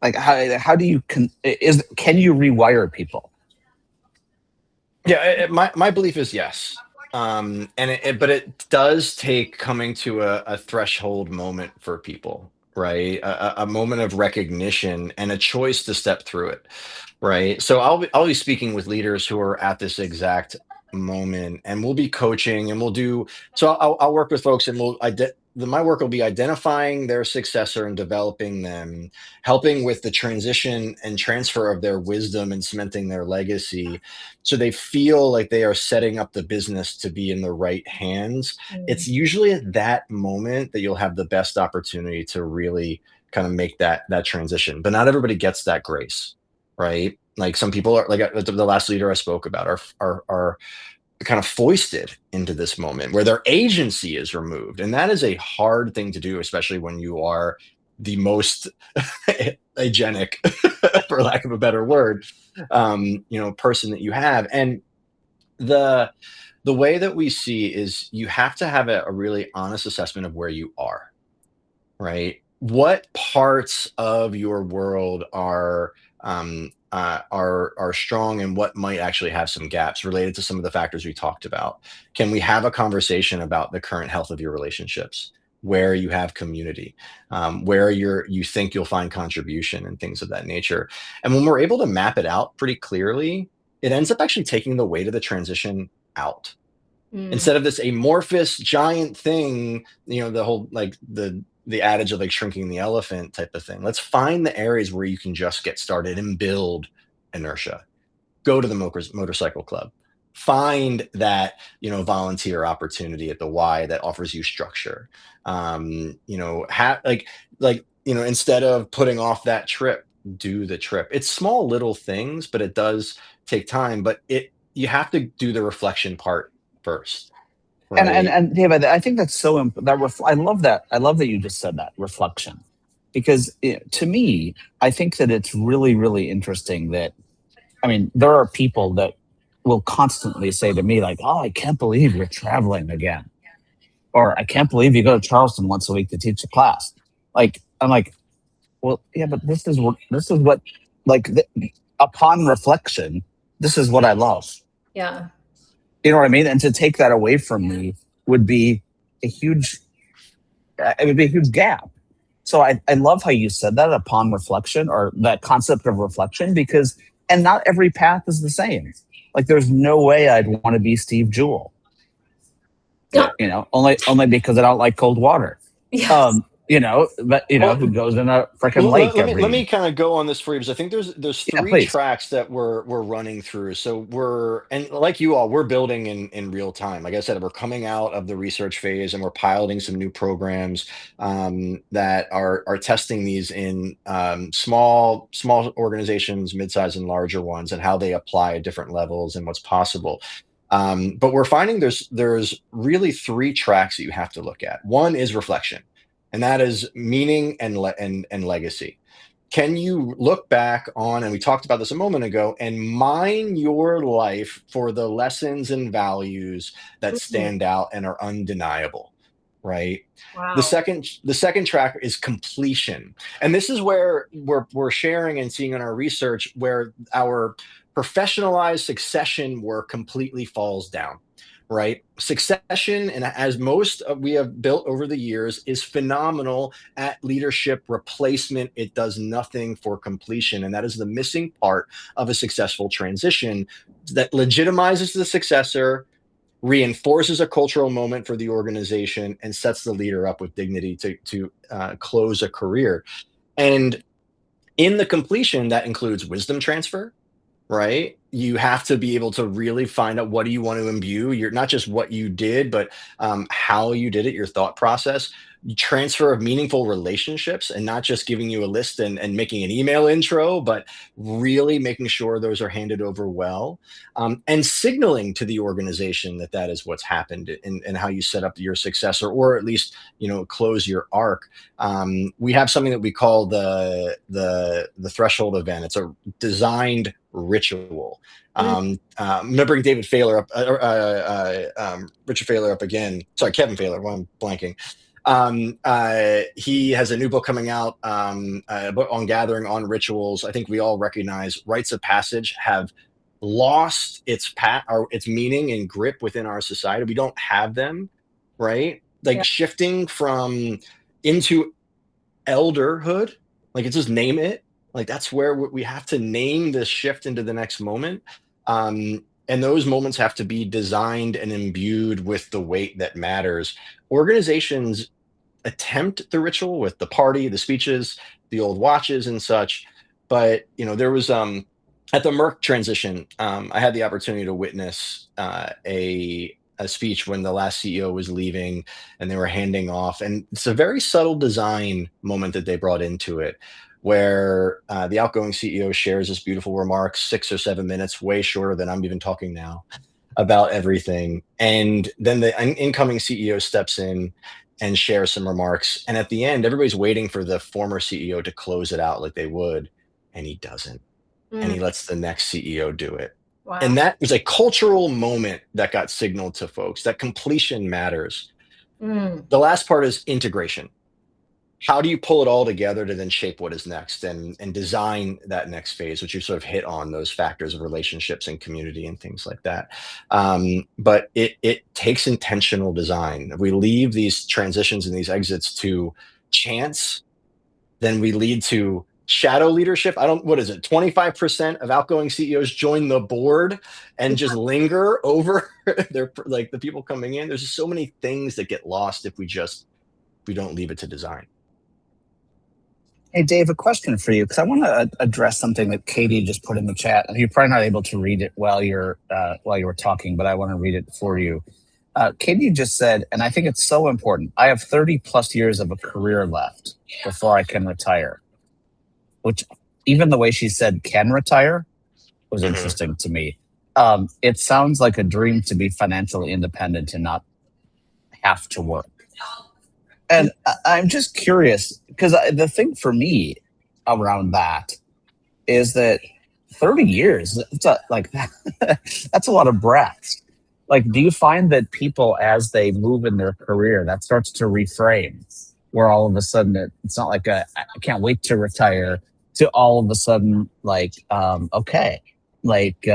[SPEAKER 2] Like how do you can you rewire people?
[SPEAKER 3] Yeah, my belief is yes. But it does take coming to a threshold moment for people, right? A moment of recognition and a choice to step through it, right? So I'll be speaking with leaders who are at this exact moment, and we'll be coaching, and we'll do. So I'll work with folks, and my work will be identifying their successor and developing them, helping with the transition and transfer of their wisdom and cementing their legacy so they feel like they are setting up the business to be in the right hands. It's usually at that moment that you'll have the best opportunity to really kind of make that transition. But not everybody gets that grace, right? Like some people are like the last leader I spoke about are kind of foisted into this moment where their agency is removed, and that is a hard thing to do, especially when you are the most agenic, for lack of a better word, person that you have. And the the way that we see is you have to have a really honest assessment of where you are, right? What parts of your world are strong, and what might actually have some gaps related to some of the factors we talked about? Can we have a conversation about the current health of your relationships, where you have community, where you think you'll find contribution, and things of that nature? And when we're able to map it out pretty clearly, it ends up actually taking the weight of the transition out
[SPEAKER 1] Mm.
[SPEAKER 3] instead of this amorphous giant thing, the whole like the adage of like shrinking the elephant type of thing. Let's find the areas where you can just get started and build inertia. Go to the motorcycle club. Find that volunteer opportunity at the Y that offers you structure. Instead of putting off that trip, do the trip. It's small little things, but it does take time. But you have to do the reflection part first,
[SPEAKER 2] And
[SPEAKER 3] right?
[SPEAKER 2] David, I think that's so I love that. I love that you just said that reflection, because to me, I think that it's really, really interesting that, I mean, there are people that will constantly say to me like, "Oh, I can't believe you're traveling again," or "I can't believe you go to Charleston once a week to teach a class." Like I'm like, well, yeah, but this is what like upon reflection, this is what I love.
[SPEAKER 1] Yeah.
[SPEAKER 2] You know what I mean? And to take that away from me would be a huge, it would be a huge gap. So I love how you said that, upon reflection, or that concept of reflection, because, and not every path is the same. Like there's no way I'd want to be Steve Jewell,
[SPEAKER 1] Yeah.
[SPEAKER 2] only because I don't like cold water.
[SPEAKER 1] Yes.
[SPEAKER 2] But
[SPEAKER 3] Well,
[SPEAKER 2] who goes in a freaking
[SPEAKER 3] Well,
[SPEAKER 2] lake
[SPEAKER 3] let me
[SPEAKER 2] every,
[SPEAKER 3] kind of go on this for you, because I think there's
[SPEAKER 2] yeah,
[SPEAKER 3] three
[SPEAKER 2] please.
[SPEAKER 3] tracks that we're running through. So and like you all, we're building in real time. Like I said, we're coming out of the research phase, and we're piloting some new programs that are testing these in small organizations, mid-sized and larger ones, and how they apply at different levels and what's possible. But we're finding there's really three tracks that you have to look at. One is reflection, and that is meaning and legacy. Can you look back on, and we talked about this a moment ago, and mine your life for the lessons and values that
[SPEAKER 1] Mhm.
[SPEAKER 3] stand out and are undeniable, right? The
[SPEAKER 1] Wow.
[SPEAKER 3] second track is completion. And this is where we're sharing and seeing in our research where our professionalized succession work completely falls down, right? Succession, and as most of we have built over the years, is phenomenal at leadership replacement. It does nothing for completion. And that is the missing part of a successful transition that legitimizes the successor, reinforces a cultural moment for the organization, and sets the leader up with dignity to close a career. And in the completion, that includes wisdom transfer, right? You have to be able to really find out what do you want to imbue. You're not just what you did, but how you did it, your thought process, transfer of meaningful relationships, and not just giving you a list and making an email intro, but really making sure those are handed over well, and signaling to the organization that that is what's happened, and how you set up your successor, or at least close your arc. We have something that we call the threshold event. It's a designed ritual. Remembering David Failer up, Richard Failer up again. Sorry, Kevin Failer. Well, I'm blanking. He has a new book coming out, a book on gathering, on rituals. I think we all recognize rites of passage have lost its meaning and grip within our society. We don't have them, right? Like
[SPEAKER 1] Yeah.
[SPEAKER 3] shifting from into elderhood, like it's just name it. Like that's where we have to name this shift into the next moment. And those moments have to be designed and imbued with the weight that matters. Organizations attempt the ritual with the party, the speeches, the old watches and such. But there was at the Merck transition, I had the opportunity to witness a speech when the last CEO was leaving and they were handing off. And it's a very subtle design moment that they brought into it, where the outgoing CEO shares this beautiful remarks, 6 or 7 minutes, way shorter than I'm even talking now, about everything. And then the incoming CEO steps in and shares some remarks. And at the end, everybody's waiting for the former CEO to close it out like they would. And he doesn't. And he lets the next CEO do it.
[SPEAKER 1] Wow.
[SPEAKER 3] And that was a cultural moment that got signaled to folks that completion matters. The last part is integration. How do you pull it all together to then shape what is next, and design that next phase, which you sort of hit on those factors of relationships and community and things like that. But it takes intentional design. If we leave these transitions and these exits to chance, then we lead to shadow leadership. What is it? 25% of outgoing CEOs join the board and just linger over their, like, the people coming in. There's just so many things that get lost if we don't leave it to design.
[SPEAKER 2] Hey, Dave, a question for you, because I want to address something that Katie just put in the chat. You're probably not able to read it while you were talking, but I want to read it for you. Katie just said, and I think it's so important, I have 30 plus years of a career left before I can retire, which even the way she said can retire was interesting to me. It sounds like a dream to be financially independent and not have to work. And I'm just curious, because the thing for me around that is that 30 years, that's a lot of breaths. Like, do you find that people, as they move in their career, that starts to reframe, where all of a sudden it's not like I can't wait to retire, to all of a sudden, like, okay, like,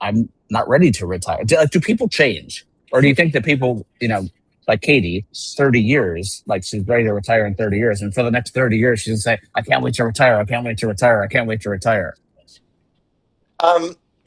[SPEAKER 2] I'm not ready to retire. Do people change? Or do you think that people, like Katie, 30 years, like she's ready to retire in 30 years. And for the next 30 years, she's going to say, I can't wait to retire. I can't wait to retire. I can't wait to retire.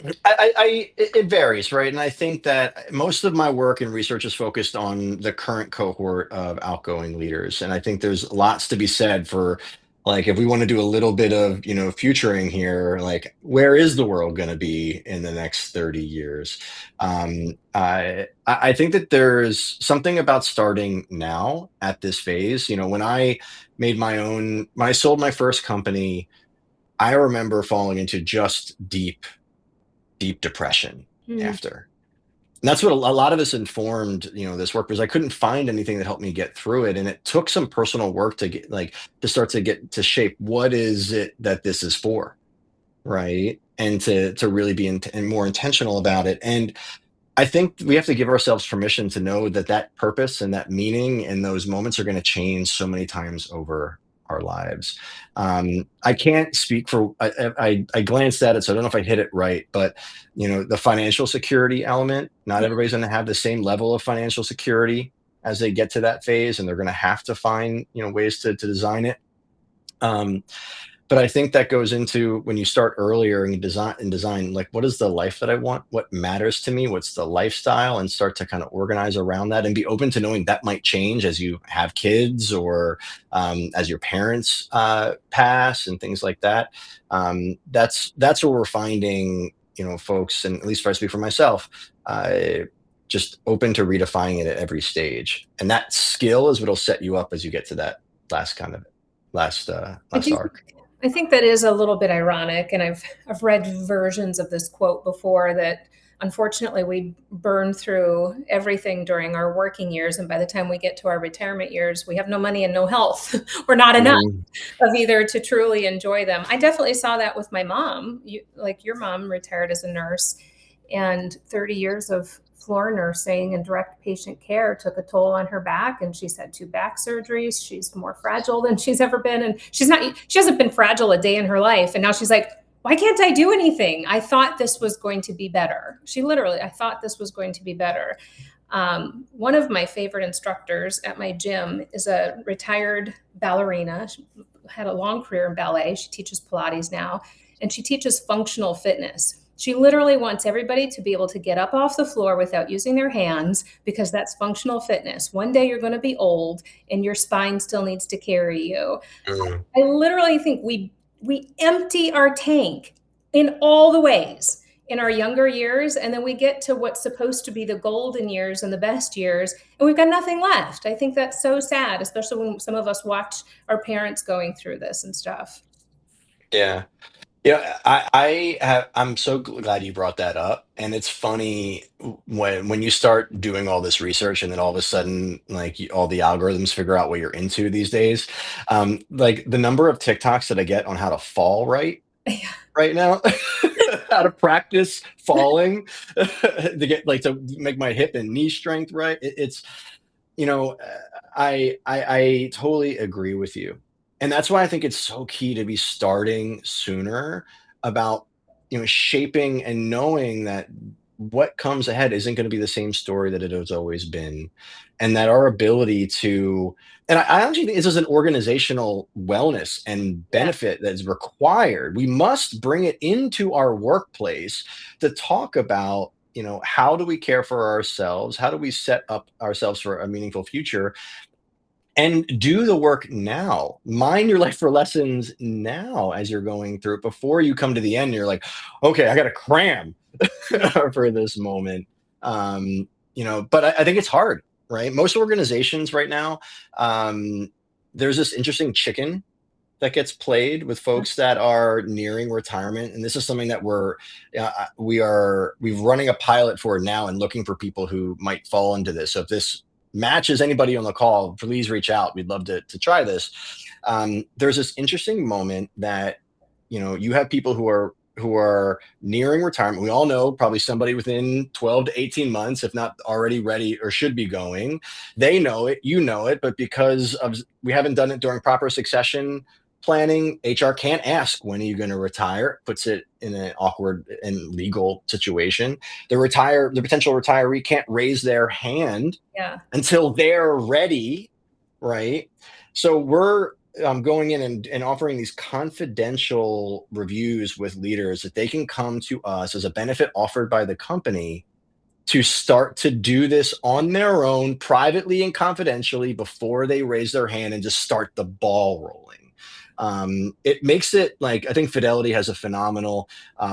[SPEAKER 3] It varies, right? And I think that most of my work and research is focused on the current cohort of outgoing leaders. And I think there's lots to be said for, like, if we want to do a little bit of, futuring here, like, where is the world going to be in the next 30 years? I think that there's something about starting now at this phase. When I when I sold my first company, I remember falling into just deep depression after. And that's what a lot of us informed, this work, because I couldn't find anything that helped me get through it. And it took some personal work to get, like, to start to get to shape, what is it that this is for, right? And to really be more intentional about it. And I think we have to give ourselves permission to know that purpose and that meaning and those moments are going to change so many times over our lives. I can't speak for, I glanced at it, so I don't know if I hit it right, but the financial security element, not
[SPEAKER 1] Yeah.
[SPEAKER 3] everybody's going to have the same level of financial security as they get to that phase, and they're going to have to find, ways to design it. But I think that goes into when you start earlier and design, like, what is the life that I want? What matters to me? What's the lifestyle? And start to kind of organize around that and be open to knowing that might change as you have kids, or as your parents pass and things like that. That's where we're finding, folks, and at least if I speak for myself, just open to redefining it at every stage. And that skill is what'll set you up as you get to that last kind of
[SPEAKER 1] I
[SPEAKER 3] last
[SPEAKER 1] do
[SPEAKER 3] arc.
[SPEAKER 1] I think that is a little bit ironic, and I've read versions of this quote before that unfortunately we burn through everything during our working years, and by the time we get to our retirement years, we have no money and no health, or not enough
[SPEAKER 3] Mm,
[SPEAKER 1] of either to truly enjoy them. I definitely saw that with my mom. Like your mom retired as a nurse, and 30 years of floor nursing and direct patient care took a toll on her back, and she's had 2 back surgeries. She's more fragile than she's ever been, and she hasn't been fragile a day in her life, and now she's like, why can't I do anything? I thought this was going to be better. She literally, I thought this was going to be better. One of my favorite instructors at my gym is a retired ballerina. She had a long career in ballet. She teaches Pilates now, and she teaches functional fitness. She literally wants everybody to be able to get up off the floor without using their hands, because that's functional fitness. One day you're going to be old and your spine still needs to carry you.
[SPEAKER 3] mm.
[SPEAKER 1] I literally think we empty our tank in all the ways in our younger years, and then we get to what's supposed to be the golden years and the best years, and we've got nothing left. I think that's so sad, especially when some of us watch our parents going through this and stuff.
[SPEAKER 3] Yeah. Yeah, I'm so glad you brought that up. And it's funny when you start doing all this research, and then all of a sudden, like, all the algorithms figure out what you're into these days. Like, the number of TikToks that I get on how to fall right now, how to practice falling to make my hip and knee strength right. It's you know, I totally agree with you. And that's why I think it's so key to be starting sooner about, shaping and knowing that what comes ahead isn't going to be the same story that it has always been. And that our ability to, and I actually think this is an organizational wellness and
[SPEAKER 1] Yeah.
[SPEAKER 3] benefit that is required. We must bring it into our workplace to talk about, how do we care for ourselves? How do we set up ourselves for a meaningful future? And do the work now. Mind your life for lessons now as you're going through it, before you come to the end. You're like, okay, I got to cram for this moment. But I think it's hard, right? Most organizations right now, there's this interesting chicken that gets played with folks that are nearing retirement, and this is something that we've running a pilot for now, and looking for people who might fall into this. So if this matches anybody on the call, please reach out. We'd love to try this. There's this interesting moment that, you have people who are nearing retirement. We all know probably somebody within 12 to 18 months, if not already ready or should be going. They know it, you know it, but because of we haven't done it during proper succession planning, HR can't ask, when are you going to retire? Puts it in an awkward and legal situation. The potential retiree can't raise their hand
[SPEAKER 1] Yeah.
[SPEAKER 3] until they're ready, right? So we're going in and offering these confidential reviews with leaders that they can come to us as a benefit offered by the company to start to do this on their own, privately and confidentially, before they raise their hand and just start the ball rolling. It makes it, like, I think Fidelity has a phenomenal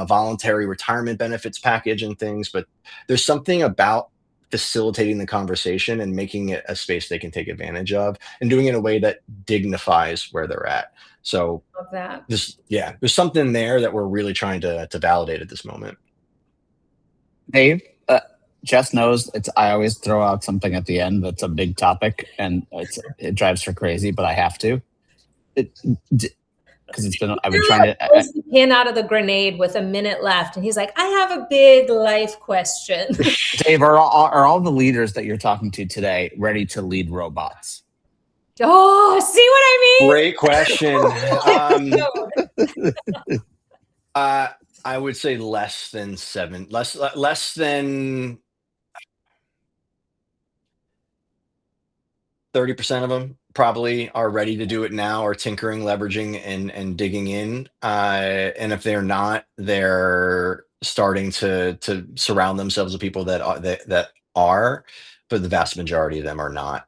[SPEAKER 3] voluntary retirement benefits package and things, but there's something about facilitating the conversation and making it a space they can take advantage of, and doing it in a way that dignifies where they're at. So
[SPEAKER 1] Love that.
[SPEAKER 3] there's something there that we're really trying to validate at this moment.
[SPEAKER 2] Dave, Jess knows it's. I always throw out something at the end that's a big topic, and it drives her crazy, but I have to. Because it's been. I've been trying to.
[SPEAKER 1] Pulls the pin out of the grenade with a minute left, and he's like, I have a big life question.
[SPEAKER 2] Dave, are all the leaders that you're talking to today ready to lead robots?
[SPEAKER 1] Oh, see what I mean?
[SPEAKER 3] Great question. I would say less than 30% of them probably are ready to do it now, or tinkering, leveraging, and digging in. And if they're not, they're starting to surround themselves with people that are, but the vast majority of them are not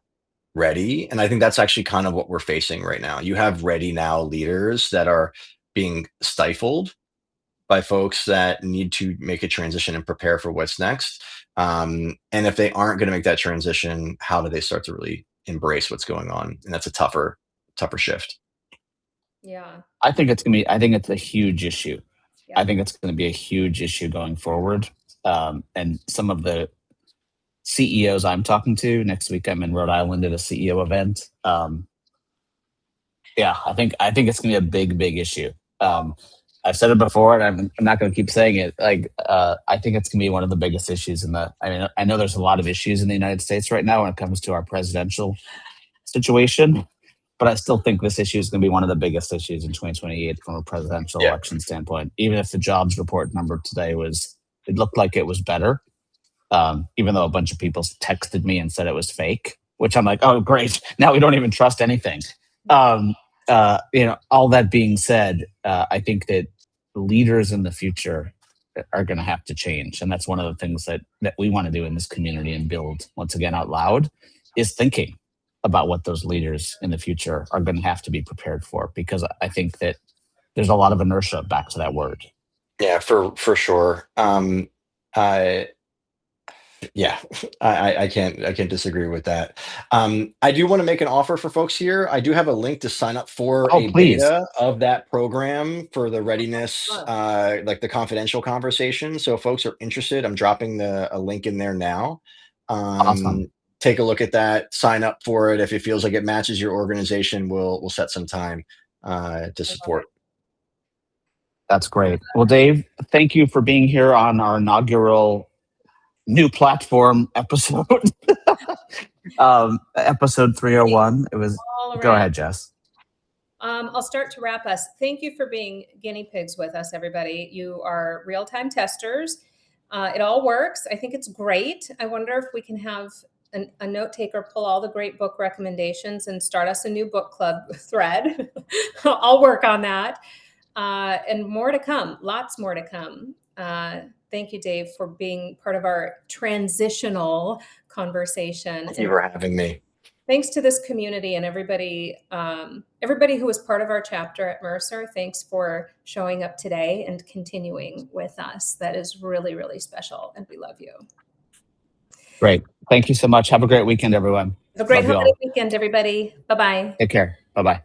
[SPEAKER 3] ready. And I think that's actually kind of what we're facing right now. You have ready now leaders that are being stifled by folks that need to make a transition and prepare for what's next. And if they aren't going to make that transition, how do they start to really embrace what's going on? And that's a tougher shift.
[SPEAKER 1] Yeah.
[SPEAKER 2] I think it's a huge issue. Yeah. I think it's going to be a huge issue going forward. And some of the CEOs I'm talking to next week, I'm in Rhode Island at a CEO event. Yeah, I think it's going to be a big, big issue. I've said it before, and I'm not going to keep saying it. Like, I think it's going to be one of the biggest issues I know there's a lot of issues in the United States right now when it comes to our presidential situation, but I still think this issue is going to be one of the biggest issues in 2028 from a presidential election standpoint. Even if the jobs report number today it looked like it was better, even though a bunch of people texted me and said it was fake, which I'm like, oh, great. Now we don't even trust anything. All that being said, I think that leaders in the future are going to have to change. And that's one of the things that we want to do in this community and build, once again, out loud, is thinking about what those leaders in the future are going to have to be prepared for, because I think that there's a lot of inertia back to that word.
[SPEAKER 3] Yeah, for sure. Yeah, I can't disagree with that. I do want to make an offer for folks here. I do have a link to sign up for beta of that program for the readiness, like the confidential conversation. So if folks are interested, I'm dropping a link in there now.
[SPEAKER 2] Awesome.
[SPEAKER 3] Take a look at that, sign up for it. If it feels like it matches your organization, we'll set some time to support.
[SPEAKER 2] That's great. Well, Dave, thank you for being here on our inaugural new platform episode. Episode 301. It was Go ahead, Jess.
[SPEAKER 1] I'll start to wrap us. Thank you for being guinea pigs with us, everybody. You are real-time testers. It all works. I think it's great. I wonder if we can have a note taker pull all the great book recommendations and start us a new book club thread. I'll work on that. And more to come, lots more to come. Thank you, Dave, for being part of our transitional conversation.
[SPEAKER 3] Thank you for having me.
[SPEAKER 1] Thanks to this community and everybody who was part of our chapter at Mercer. Thanks for showing up today and continuing with us. That is really, really special, and we love you.
[SPEAKER 2] Great. Thank you so much. Have a great weekend, everyone.
[SPEAKER 1] Have a great holiday weekend, everybody. Bye-bye.
[SPEAKER 2] Take care. Bye-bye.